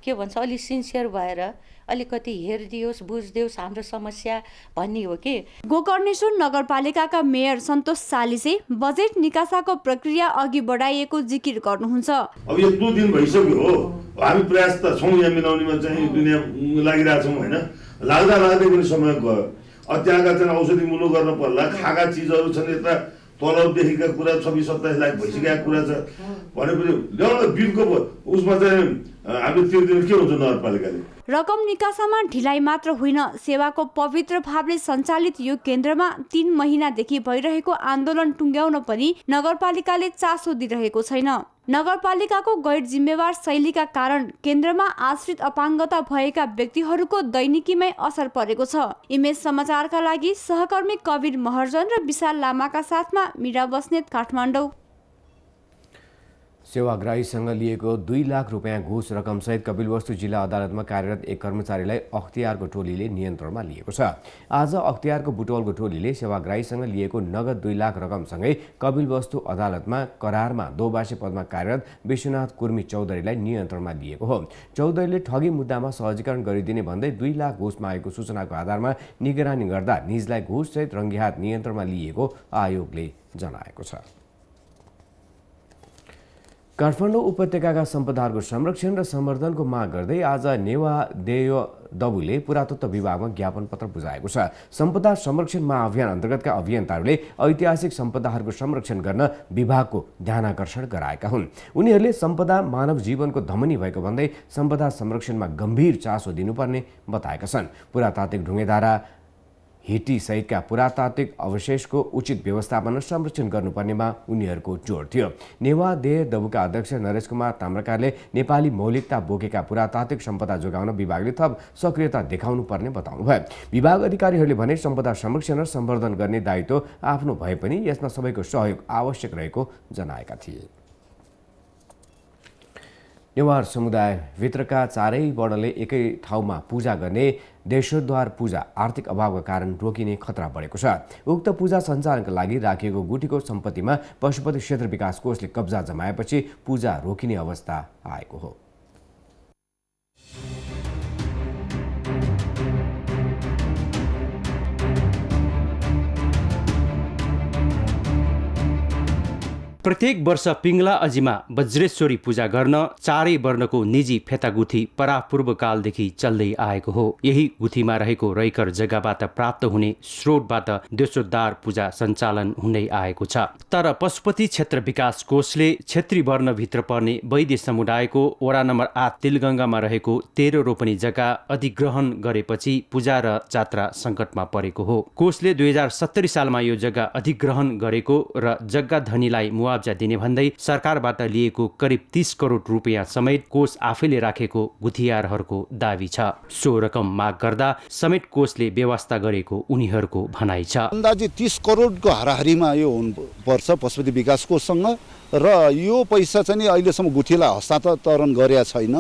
के भन्छ अलि सिन्सियर भएर अलिकति हेरिदियोस् बुझिदियोस् हाम्रो समस्या भन्ने हो कि। गोकर्णेश्वर नगरपालिकाका मेयर सन्तोष सालिसे बजेट निकासाको प्रक्रिया अघि बढाइएको जिकिर गर्नुहुन्छ। अब यत्रो दिन भइसक्यो हो, हामी प्रयास त छौँ यहाँ मिलाउनेमा चाहिँ दुनियाँ लागिरहेछौँ होइन, लाग्दै पनि समय गयो। त्यहाँका चाहिँ औषधि मुलो गर्न पर्ला, खाएका चिजहरू छन्, यता तलबदेखिका कुरा 26-27 लाख भइसकेका कुरा छ भनेपछि बिलको उसमा चाहिँ हामीले तिर्दिनु के हुन्छ नगरपालिकाले। रकम निकासामा ढिलाइ मात्र होइन, सेवाको पवित्र भावले सञ्चालित यो केन्द्रमा 3 महिनादेखि भइरहेको आन्दोलन टुङ्ग्याउन पनि नगरपालिकाले चासो दिइरहेको छैन। नगरपालिकाको गैर जिम्मेवार शैलीका कारण केन्द्रमा आश्रित अपाङ्गता भएका व्यक्तिहरूको दैनिकीमै असर परेको छ। इमेज समाचारका लागि सहकर्मी कवीर महर्जन र विशाल लामाका साथमा मीरा बस्नेत, काठमाडौँ। सेवाग्राहीसँग लिएको 2 लाख रुपियाँ घुस रकमसहित कपिलवस्तु जिल्ला अदालतमा कार्यरत एक कर्मचारीलाई अख्तियारको टोलीले नियन्त्रणमा लिएको छ। आज अख्तियारको बुटवलको टोलीले सेवाग्राहीसँग लिएको नगद 2 लाख रकमसँगै कपिलवस्तु अदालतमा करारमा दोबासे पदमा कार्यरत विश्वनाथ कुर्मी चौधरीलाई नियन्त्रणमा लिएको हो। चौधरीले ठगी मुद्दामा सहजीकरण गरिदिने भन्दै 2 लाख घुस मागेको सूचनाको आधारमा निगरानी गर्दा निजलाई घुससहित रङ्गीहात नियन्त्रणमा लिएको आयोगले जनाएको छ। काठमाडौँ उपत्यकाका सम्पदाहरूको संरक्षण र सम्वर्धनको माग गर्दै आज नेवा देय दबुले पुरातत्व विभागमा ज्ञापन पत्र बुझाएको छ। सम्पदा संरक्षण महाअभियान अन्तर्गतका अभियन्ताहरूले ऐतिहासिक सम्पदाहरूको संरक्षण गर्न विभागको ध्यानाकर्षण गराएका हुन्। उनीहरूले सम्पदा मानव जीवनको धमनी भएको भन्दै सम्पदा संरक्षणमा गम्भीर चासो दिनुपर्ने बताएका छन्। पुरातात्विक ढुङ्गेधारा हिटी सहितका पुरातात्विक अवशेषको उचित व्यवस्थापन र संरक्षण गर्नुपर्नेमा उनीहरूको जोड थियो। नेवा देय दबुका अध्यक्ष नरेश कुमार ताम्रकारले नेपाली मौलिकता बोकेका पुरातात्विक सम्पदा जोगाउन विभागले थप सक्रियता देखाउनु पर्ने बताउनुभयो। विभाग अधिकारीहरूले भने सम्पदा संरक्षण र सम्वर्धन गर्ने दायित्व आफ्नो भए पनि यसमा सबैको सहयोग आवश्यक रहेको जनाएका थिए। नेवार समुदायभित्रका चारै वर्णले एकै ठाउँमा पूजा गर्ने देशोद्धार पूजा आर्थिक अभावका कारण रोकिने खतरा बढेको छ। उक्त पूजा सञ्चालनका लागि राखिएको गुठीको सम्पत्तिमा पशुपति क्षेत्र विकास कोषले कब्जा जमाएपछि पूजा रोकिने अवस्था आएको हो। प्रत्येक वर्ष पिङ्गला अझीमा वज्रेश्वरी पूजा गर्न चारै वर्णको निजी फेतागुथी परापूर्वकालदेखि चल्दै आएको हो। यही गुथीमा रहेको रैकर जग्गाबाट प्राप्त हुने स्रोतबाट देशोद्धार पूजा सञ्चालन हुँदै आएको छ। तर पशुपति क्षेत्र विकास कोषले क्षेत्री वर्णभित्र पर्ने वैद्य समुदायको वडा नम्बर 8 तिलगङ्गामा रहेको 13 रोपनी जग्गा अधिग्रहण गरेपछि पूजा र जात्रा सङ्कटमा परेको हो। कोषले 2070 सालमा यो जग्गा अधिग्रहण गरेको र जग्गा धनीलाई मुआब्जा दिने भन्दै सरकारबाट लिएको करिब 30 करोड रुपियाँ समेत कोष आफैले राखेको गुठियारहरूको दावी छ। सो रकम माग गर्दा समेत कोषले व्यवस्था गरेको उनीहरूको भनाइ छ। अन्दाजी 30 करोडको हाराहारीमा यो हुनुपर्छ पशुपति विकास कोषसँग, र यो पैसा चाहिँ अहिलेसम्म गुठीलाई हस्तान्तरण गरेका छैन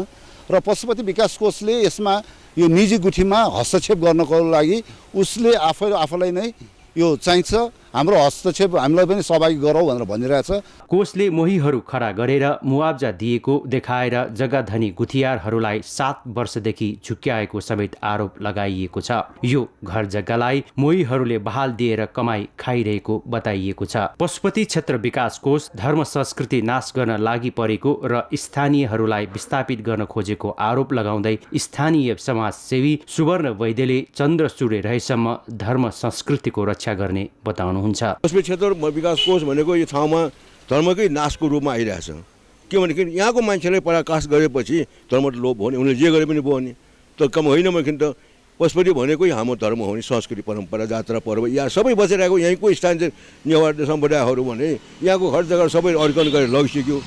र पशुपति विकास कोषले यसमा यो निजी गुठीमा हस्तक्षेप गर्नको लागि उसले आफूलाई नै यो चाहिन्छ, हाम्रो हस्तक्षेप हामीलाई पनि सहभागी गरौँ भनेर भनिरहेछ। कोषले मोहीहरू खडा गरेर मुआब्जा दिएको देखाएर जग्गाधनी गुठियारहरूलाई 7 वर्षदेखि झुक्क्याएको समेत आरोप लगाइएको छ। यो घर जग्गालाई मोहीहरूले बहाल दिएर कमाई खाइरहेको बताइएको छ। पशुपति क्षेत्र विकास कोष धर्म संस्कृति नाश गर्न लागि परेको र स्थानीयहरूलाई विस्थापित गर्न खोजेको आरोप लगाउँदै स्थानीय समाजसेवी सुवर्ण वैद्यले चन्द्र सूर्य रहेसम्म धर्म संस्कृतिको रक्षा गर्ने बताउनुहुन्छ। पशुपति क्षेत्र विकास कोष भनेको यो ठाउँमा धर्मकै नाशको रूपमा आइरहेछ। के भनेदेखि यहाँको मान्छेलाई पराकाष्ठ गरेपछि धर्म लोप हो नि, उनीहरूले जे गरे पनि भयो नि, त कम होइन। भनेदेखि त पशुपति भनेकै हाम्रो धर्म हो नि, संस्कृति परम्परा जात्रा पर्व यहाँ सबै बसिरहेको यहीँको स्थानीय नेवार समुदायहरू भने यहाँको हर जग्गा सबै अर्कन गरेर लगिसक्यो।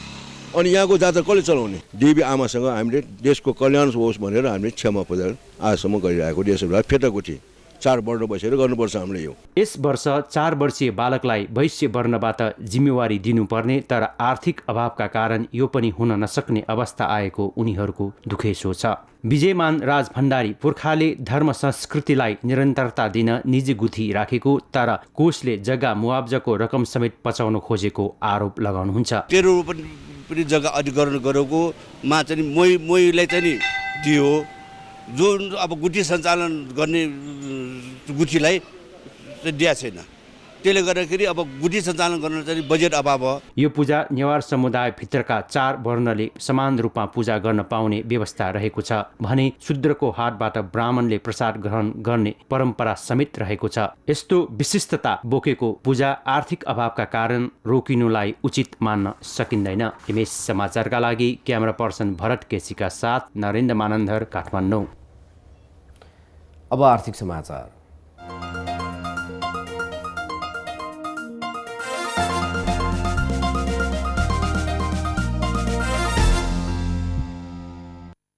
अनि यहाँको जात्रा कसले चलाउने? देवी आमासँग हामीले देशको कल्याण होस् भनेर हामीले क्षमा प्रदान आजसम्म गरिरहेको देशहरूलाई फेटाकुटी 4 वर्ण बसेर गर्नुपर्छ हामीले। यो यस वर्ष 4 वर्षीय बालकलाई वैश्य वर्णबाट जिम्मेवारी दिनुपर्ने तर आर्थिक अभावका कारण यो पनि हुन नसक्ने अवस्था आएको उनीहरूको दुखेसो छ। विजयमान राज भण्डारी पुर्खाले धर्म संस्कृतिलाई निरन्तरता दिन निजी गुठी राखेको तर कोषले जग्गा मुआब्जाको रकम समेत पचाउन खोजेको आरोप लगाउनुहुन्छ। 13 पनि जग्गा अधिग्रहण गरेको मा चाहिँ मोहीलाई चाहिँ दियो, जुन अब गुठी सञ्चालन गर्ने गुठीलाई दिएको छैन। त्यसले गर्दाखेरि अब गुठी सञ्चालन गर्न चाहिँ बजेट अभाव हो। यो पूजा नेवार समुदायभित्रका 4 वर्णले समान रूपमा पूजा गर्न पाउने व्यवस्था रहेको छ भने शूद्रको हातबाट ब्राह्मणले प्रसाद ग्रहण गर्ने परम्परा समेत रहेको छ। यस्तो विशिष्टता बोकेको पूजा आर्थिक अभावका कारण रोकिनुलाई उचित मान्न सकिँदैन। हिमेश समाचारका लागि क्यामेरा पर्सन भरत केसीका साथ नरेन्द्र मानन्धर, काठमाडौँ। अब आर्थिक समाचार।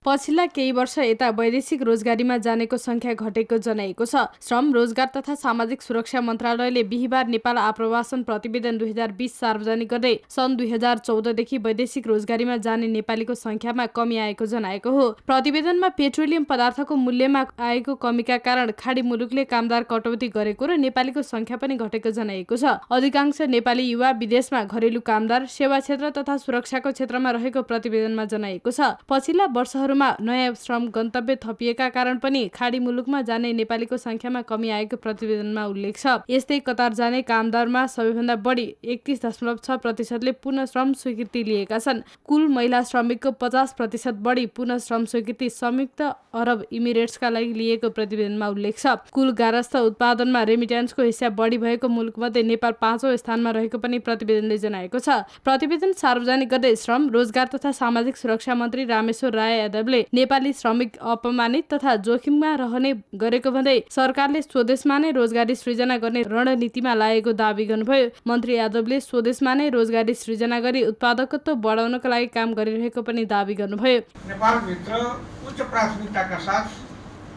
पछिल्ला केही वर्ष यता वैदेशिक रोजगारीमा जानेको संख्या घटेको जनाइएको छ। श्रम, रोजगार तथा सामाजिक सुरक्षा मन्त्रालयले बिहिबार नेपाल आप्रवासन प्रतिवेदन 2020 सार्वजनिक गर्दै सन् 2014 देखि वैदेशिक रोजगारीमा जाने नेपालीको संख्यामा कमी आएको जनाएको हो। प्रतिवेदनमा पेट्रोलियम पदार्थको मूल्यमा आएको कमीका कारण खाडी मुलुकले कामदार कटौती गरेको र नेपालीको संख्या पनि घटेको जनाइएको छ। अधिकांश नेपाली युवा विदेशमा घरेलु कामदार, सेवा क्षेत्र तथा सुरक्षाको क्षेत्रमा रहेको प्रतिवेदनमा जनाइएको छ। पछिल्ला वर्षहरूमा नयाँ श्रम गन्तव्य थपिएका कारण पनि खाडी मुलुकमा जाने नेपालीको संख्यामा कमी आएको प्रतिवेदनमा उल्लेख छ। यस्तै कतार जाने कामदारमा सबैभन्दा बढी 31.6% पुनः श्रम स्वीकृति लिएका छन्। कुल महिला श्रमिकको 50% बढी पुनः श्रम स्वीकृति संयुक्त अरब इमिरेट्सका लागि लिएको प्रतिवेदनमा उल्लेख छ। कुल गारस्थ उत्पादनमा रेमिट्यान्सको हिस्सा बढी भएको मुलुकमध्ये नेपाल 5औं स्थानमा रहेको पनि प्रतिवेदनले जनाएको छ। प्रतिवेदन सार्वजनिक गर्दै श्रम, रोजगार तथा सामाजिक सुरक्षा मन्त्री रामेश्वर राय यादवले नेपाली श्रमिक अपमानित तथा जोखिममा रहने गरेको भन्दै सरकारले स्वदेशमा नै रोजगारी सृजना गर्ने रणनीतिमा लागेको दावी गर्नुभयो। मन्त्री यादवले स्वदेशमा नै रोजगारी सृजना गरी उत्पादकत्व बढाउनका लागि काम गरिरहेको पनि दावी गर्नुभयो। नेपालभित्र उच्च प्राथमिकताका साथ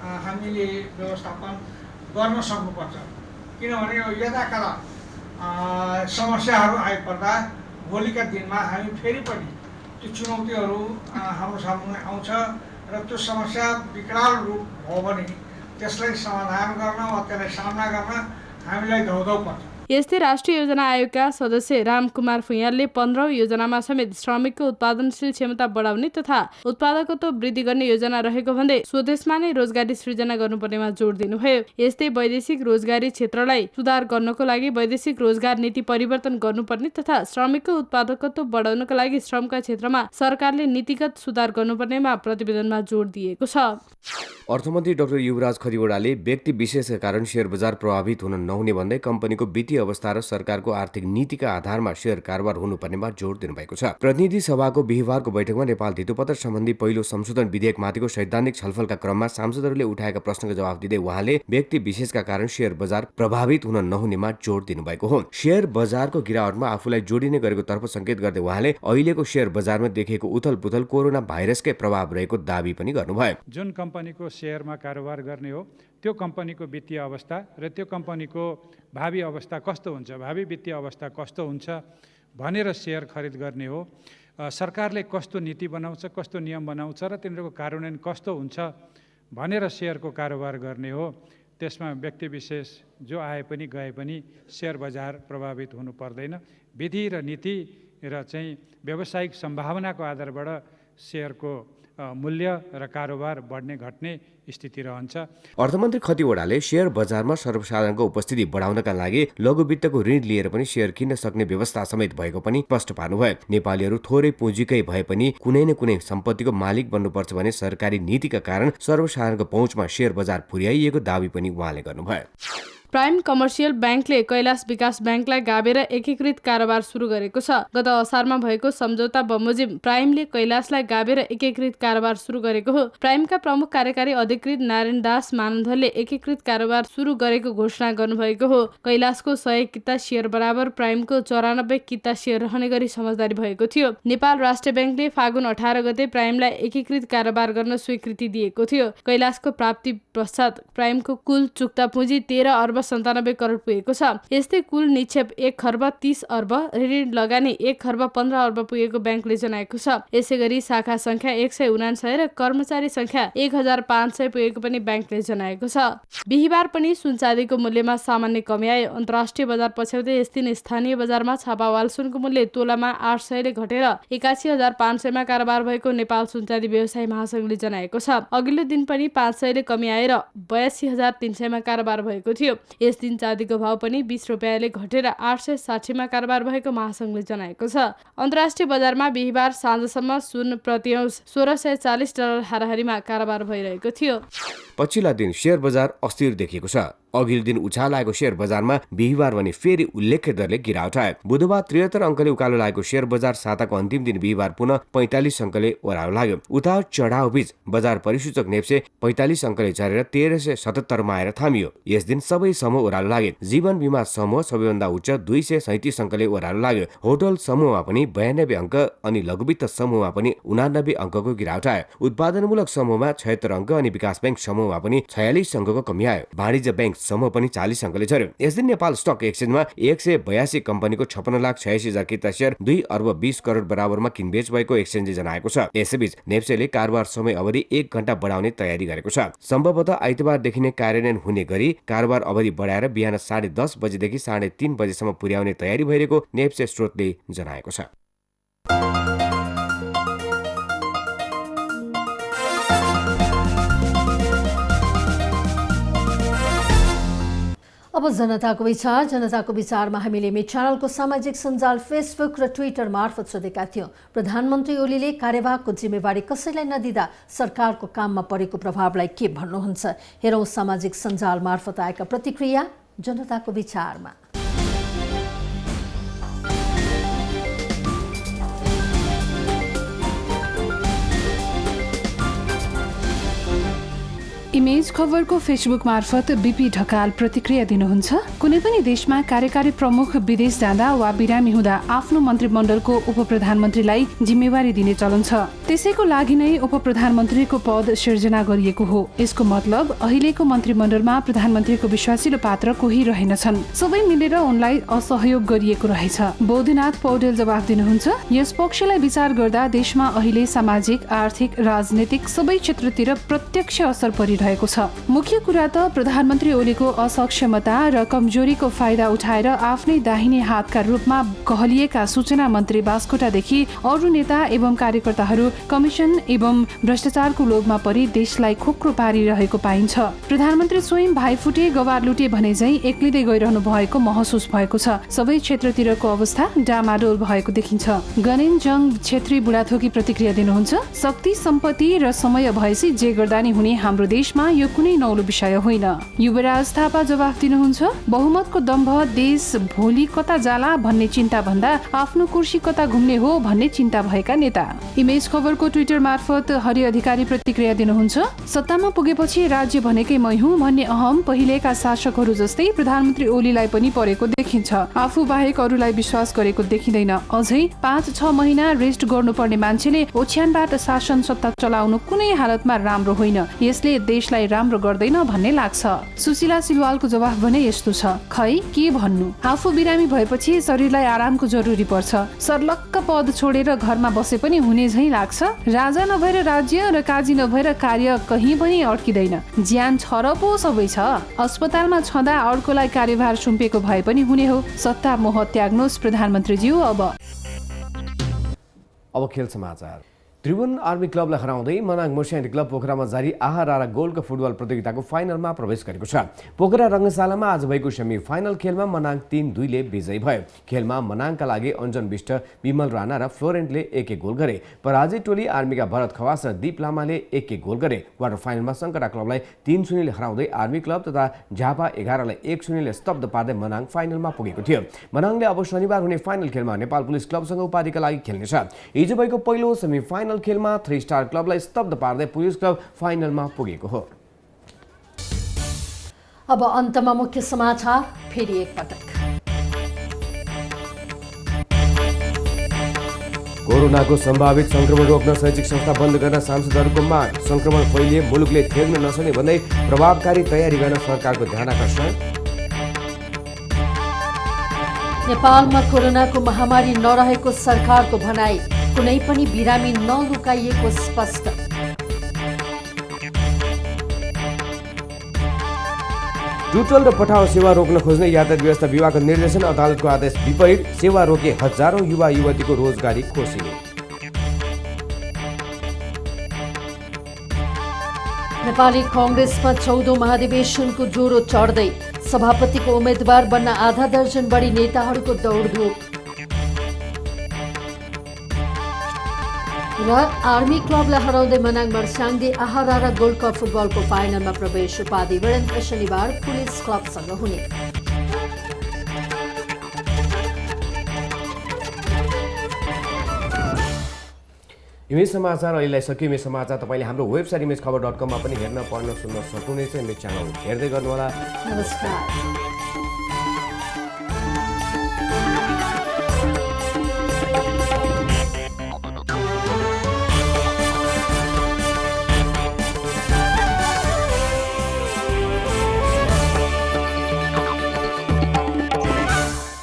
हामीले व्यवस्थापन गर्न सक्नुपर्छ, किनभने यदाकदा समस्याहरू आइपर्दा भोलिका दिनमा हामी फेरि पनि त्यो चुनौतीहरू हाम्रो सामने आउँछ र त्यो समस्या विकराल रूप भयो भने त्यसलाई समाधान गर्न वा त्यसलाई सामना गर्न हामीलाई धौधौ पर्छ। यस्तै राष्ट्रिय योजना आयोगका सदस्य रामकुमार फुयालले 15औं योजनामा समेत श्रमिकको उत्पादनशील क्षमता बढाउने तथा उत्पादकत्व वृद्धि गर्ने योजना रहेको भन्दै स्वदेशमा नै रोजगारी सृजना गर्नुपर्नेमा जोड दिनुभयो। यस्तै वैदेशिक रोजगारी क्षेत्रलाई सुधार गर्नको लागि वैदेशिक रोजगार नीति परिवर्तन गर्नुपर्ने तथा श्रमिकको उत्पादकत्व बढाउनका लागि श्रमका क्षेत्रमा सरकारले नीतिगत सुधार गर्नुपर्नेमा प्रतिवेदनमा जोड दिएको छ। अर्थमन्त्री डाक्टर युवराज खतिवड़ाले व्यक्ति विशेषका कारण शेयर बजार प्रभावित हुन नहुने भन्दै कम्पनीको वित्तीय अवस्था र सरकारको आर्थिक नीतिका आधारमा शेयर कारोबार हुनुपर्नेमा जोड दिनुभएको छ। प्रतिनिधि सभाको बिहीबारको बैठकमा नेपाल धितोपत्र सम्बन्धी पहिलो संशोधन विधेयकमाथिको सैद्धान्तिक छलफलका क्रममा सांसदहरूले उठाएका प्रश्नको जवाफ दिँदै उहाँले व्यक्ति विशेषका कारण शेयर बजार प्रभावित हुन नहुनेमा जोड दिनुभएको हो। शेयर बजारको गिरावटमा आफूलाई जोडिने गरेको तर्फ संकेत गर्दै उहाँले अहिलेको शेयर बजारमा देखिएको उथलपुथल कोरोना भाइरसकै प्रभाव रहेको दावी पनि गर्नुभयो। जुन कम्पनीको शेयरमा कारोबार गर्ने हो त्यो कम्पनीको वित्तीय अवस्था र त्यो कम्पनीको भावी अवस्था कस्तो हुन्छ, भावी वित्तीय अवस्था कस्तो हुन्छ भनेर शेयर खरिद गर्ने हो। सरकारले कस्तो नीति बनाउँछ, कस्तो नियम बनाउँछ र तिनीहरूको कार्यान्वयन कस्तो हुन्छ भनेर शेयरको कारोबार गर्ने हो। त्यसमा व्यक्ति विशेष जो आए पनि गए पनि शेयर बजार प्रभावित हुनु पर्दैन। विधि र नीति र चाहिँ व्यावसायिक सम्भावनाको आधारबाट शेयरको मूल्य र कारोबार बढ्ने घट्ने स्थिति रहन्छ। अर्थमन्त्री खतिवड़ाले शेयर बजारमा सर्वसाधारणको उपस्थिति बढाउनका लागि लघु वित्तको ऋण लिएर पनि शेयर किन्न सक्ने व्यवस्था समेत भएको पनि स्पष्ट पार्नुभयो। नेपालीहरू थोरै पुँजीकै भए पनि कुनै न कुनै सम्पत्तिको मालिक बन्नुपर्छ भने सरकारी नीतिका कारण सर्वसाधारणको पहुँचमा शेयर बजार पुर्याइएको दावी पनि उहाँले गर्नुभयो। प्राइम कमर्सियल ब्याङ्कले कैलाश विकास ब्याङ्कलाई गाभेर एकीकृत कारोबार सुरु गरेको छ। गत असारमा भएको सम्झौता बमोजिम प्राइमले कैलाशलाई गाभेर एकीकृत कारोबार सुरु गरेको हो। प्राइमका प्रमुख कार्यकारी अधिकृत नारायण दास मानन्धरले एकीकृत कारोबार सुरु गरेको घोषणा गर्नुभएको हो। कैलाशको 100 किता शेयर बराबर प्राइमको 94 किता शेयर रहने गरी समझदारी भएको थियो। नेपाल राष्ट्रिय ब्याङ्कले फागुन 18 गते प्राइमलाई एकीकृत कारोबार गर्न स्वीकृति दिएको थियो। कैलाशको प्राप्ति पश्चात प्राइमको कुल चुक्ता पुँजी 13 अर्ब 97 करोड पुगेको छ। यस्तै कुल निक्षेप 1 खर्ब 30 अर्ब, ऋण लगानी 1 खर्ब 15 अर्ब पुगेको ब्याङ्कले जनाएको छ। यसै गरी शाखा संख्या 149 र कर्मचारी संख्या 1500 पुगेको पनि ब्याङ्कले जनाएको छ। बिहीबार पनि सुनचाँदीको मूल्यमा सामान्य कमी आयो। अन्तर्राष्ट्रिय बजार पछ्याउँदै यस दिन स्थानीय बजारमा छापावाल सुनको मूल्य तोलामा 800 ले घटेर 81500 मा कारोबार भएको नेपाल सुनचाँदी व्यवसायी महासंघले जनाएको छ। अघिल्लो दिन पनि 500 ले कमी आएर 82300 मा कारोबार भएको थियो। यस दिन चाँदीको भाव पनि 20 रुपियाँले घटेर 860 मा कारोबार भएको महासंघले जनाएको छ। अन्तर्राष्ट्रिय बजारमा बिहीबार साँझसम्म सुन प्रति औंस $1640 हाराहारीमा कारोबार भइरहेको थियो। पछिल्ला दिन शेयर बजार अस्थिर देखिएको छ। अघिल्लो दिन उछाल आएको शेयर बजारमा बिहीबार भने फेरि उल्लेख्य दरले गिरावट आयो। बुधबार 73 अङ्कले उकालो लागेको शेयर बजार साताको अन्तिम दिन बिहीबार पुनः 45 अङ्कले ओह्रालो लाग्यो। उतार चढाव बीच बजार परिसूचक नेप्से 45 अङ्कले झरेर 1377 मा आएर थामियो। यस दिन सबै समूह ओह्रालो लागे। जीवन बीमा समूह सबैभन्दा उच्च 237 अङ्कले ओह्रालो लाग्यो। होटल समूहमा पनि 92 अङ्क अनि लघुवित्त समूहमा पनि 89 अङ्कको गिरावट आयो। उत्पादनमूलक समूहमा 76 अङ्क अनि विकास बैंक समूहमा पनि 46 अङ्कको कमी आयो। वाणिज्य बैंक समूह पनि 40 अङ्कले झर्यो। यस दिन नेपाल स्टक एक्सचेन्जमा 182 कम्पनीको 56,86,000 किता शेयर 2 अर्ब 20 करोड बराबरमा किनबेच भएको एक्सचेन्जले जनाएको छ। यसैबीच नेप्सेले कारोबार समय अवधि 1 घण्टा बढाउने तयारी गरेको छ। सम्भवतः आइतबारदेखि नै कार्यान्वयन हुने गरी कारोबार अवधि बढाएर बिहान 10:30 बजेदेखि 3:30 बजेसम्म पुर्याउने तयारी भइरहेको नेप्से स्रोतले जनाएको छ। अब जनताको विचार। जनताको विचारमा हामीले मेट च्यानलको सामाजिक सञ्जाल फेसबुक र ट्विटर मार्फत सोधेका थियौं। प्रधानमन्त्री ओलीले कार्यभारको जिम्मेवारी कसैलाई नदिँदा सरकारको काममा परेको प्रभावलाई के भन्नुहुन्छ? हेरौं सामाजिक सञ्जाल मार्फत आएका प्रतिक्रिया जनताको विचारमा। इमेज खबरको फेसबुक मार्फत बीपी ढकाल प्रतिक्रिया दिनुहुन्छ। कुनै पनि देशमा कार्यकारी प्रमुख विदेश जाँदा वा बिरामी हुँदा आफ्नो मन्त्रीमण्डलको उपप्रधानमन्त्रीलाई जिम्मेवारी दिने चलन छ। त्यसैको लागि नै उपप्रधानमन्त्रीको पद सिर्जना गरिएको हो। यसको मतलब अहिलेको मन्त्रीमण्डलमा प्रधानमन्त्रीको विश्वासिलो पात्र कोही रहेनछन्। सबै मिलेर उनलाई असहयोग गरिएको रहेछ। बौद्धनाथ पौडेल जवाफ दिनुहुन्छ। यस पक्षलाई विचार गर्दा देशमा अहिले सामाजिक, आर्थिक, राजनीतिक सबै क्षेत्रतिर प्रत्यक्ष असर परिरहेको छ। मुख्य कुरा त प्रधानमन्त्री ओलीको असक्षमता र कमजोरीको फाइदा उठाएर आफ्नै दाहिने हातका रूपमा कहलिएका सूचना मन्त्री बास्कोटादेखि अरू नेता एवं कार्यकर्ताहरू कमिसन एवं भ्रष्टाचारको लोभमा परि देशलाई खोक्रो पारिरहेको पाइन्छ। प्रधानमन्त्री स्वयं भाइफुटे गवार लुटे भने झैं एक्लिँदै गइरहनु भएको महसुस भएको छ। सबै क्षेत्रतिरको अवस्था डामाडोल भएको देखिन्छ। गणेशजङ छेत्री बुढाथोकी प्रतिक्रिया दिनुहुन्छ। शक्ति, सम्पत्ति र समय भएपछि जे गर्दा नि हुने हाम्रो देश देशमा यो कुनै नौलो विषय होइन। युवराज थापा जवाफ दिनुहुन्छ, बहुमतको दम्भ देश भोलि कता जाला भन्ने चिन्ता भन्दा आफ्नो कुर्सी कता घुम्ने हो भन्ने चिन्ता भएका नेता। इमेज खबरको ट्विटर मार्फत हरि अधिकारी प्रतिक्रिया दिनुहुन्छ, सत्तामा पुगेपछि राज्य भनेकै मै हुँ भन्ने अहम पहिलेका शासकहरू जस्तै प्रधानमन्त्री ओलीलाई पनि परेको देखिन्छ। आफू बाहेक अरूलाई विश्वास गरेको देखिँदैन। अझै 5-6 महिना रेस्ट गर्नुपर्ने मान्छेले ओछ्यानबाट शासन सत्ता चलाउनु कुनै हालतमा राम्रो होइन, यसले देशलाई राम्रो गर्दैन भन्ने लाग्छ। सुशीला सिलवालको जवाफ भने यस्तो छ, खै के भन्नु, आफू बिरामी भएपछि शरीरलाई आरामको जरुरी पर्छ। सर्लक्क पद छोडेर घरमा बसे पनि हुने झै लाग्छ। राजा नभएर राज्य र काजी नभएर कार्य कहीँ पनि अड्किँदैन। ज्यान छ र पो सबै छ। अस्पतालमा छँदा अर्कोलाई कार्यभार सुम्पेको भए पनि हुने हो। सत्ता मोह त्याग्नुहोस् प्रधानमन्त्रीज्यू। अब खेल समाचार। त्रिभुवन आर्मी क्लबलाई हराउँदै मनाङ मोर्स्याङ्दी क्लब पोखरामा जारी आहारा गोल्ड कप फुटबल प्रतियोगिताको फाइनलमा प्रवेश गरेको छ। पोखरा रङ्गशालामा आज भएको सेमी फाइनल खेलमा मनाङ 3-2 ले विजयी भयो। खेलमा मनाङका लागि अञ्जन विष्ट, विमल राणा र फ्लोरेन्टले 1-1 गोल गरे। पराजित टोली आर्मीका भरत खवास र दीप लामाले 1-1 गोल गरे। क्वार्टर फाइनलमा शङ्करा क्लबलाई 3-0 ले हराउँदै आर्मी क्लब तथा झापा 11लाई 1-0 ले स्तब्ध पार्दै मनाङ फाइनलमा पुगेको थियो। मनाङले अब शनिबार हुने फाइनल खेलमा नेपाल पुलिस क्लबसँग उपाधिका लागि खेल्नेछ। हिजो भएको पहिलो सेमी फाइनल खेलमा 3 स्टार क्लबलाई स्तब्ध पार्दै पुलिस क्लब फाइनलमा पुगेको हो। अब अन्तमा मुख्य समाचार फेरि एकपटक। कोरोनाको सम्भावित संक्रमण रोक्न शैक्षिक संस्था बन्द गर्न सांसदहरूको माग। संक्रमण फैलिए मुलुकले थेग्न नसक्ने भन्दै प्रभावकारी तयारी गर्न सरकारको ध्यानाकर्षण। नेपालमा कोरोनाको महामारी नरहेको सरकारको भनाई, कुनै पनि बिरामी नलुकाइएको स्पष्ट। टुटल र पठाउ सेवा रोक्न खोज्ने यातायात व्यवस्था विभागको निर्देशन, अदालतको आदेश विपरीत सेवा रोके हजारौं युवा युवतीको रोजगारी खोसिने। नेपाली कांग्रेसमा 14औं महाधिवेशनको ज्वरो चढ्दै, सभापतिको उम्मेद्वार बन्न आधा दर्जन बढी नेताहरूको दौडधुप। र आर्मी क्लबलाई हराउँदै मनाङ मर्स्याङ्दी आहारा गोल्ड कप फुटबलको फाइनलमा प्रवेश। उपाधि वीरेन्द्र शनिबार पुलिस क्लबसँग हुने। इमेज समाचार अहिलेलाई सकियो। इमेज समाचार तपाईँले हाम्रो वेबसाइट imagekhabar.com मा पनि हेर्न, पढ्न, सुन्न सक्नुहुनेछ। इमेज च्यानल हेर्दै गर्नुहोला। नमस्कार।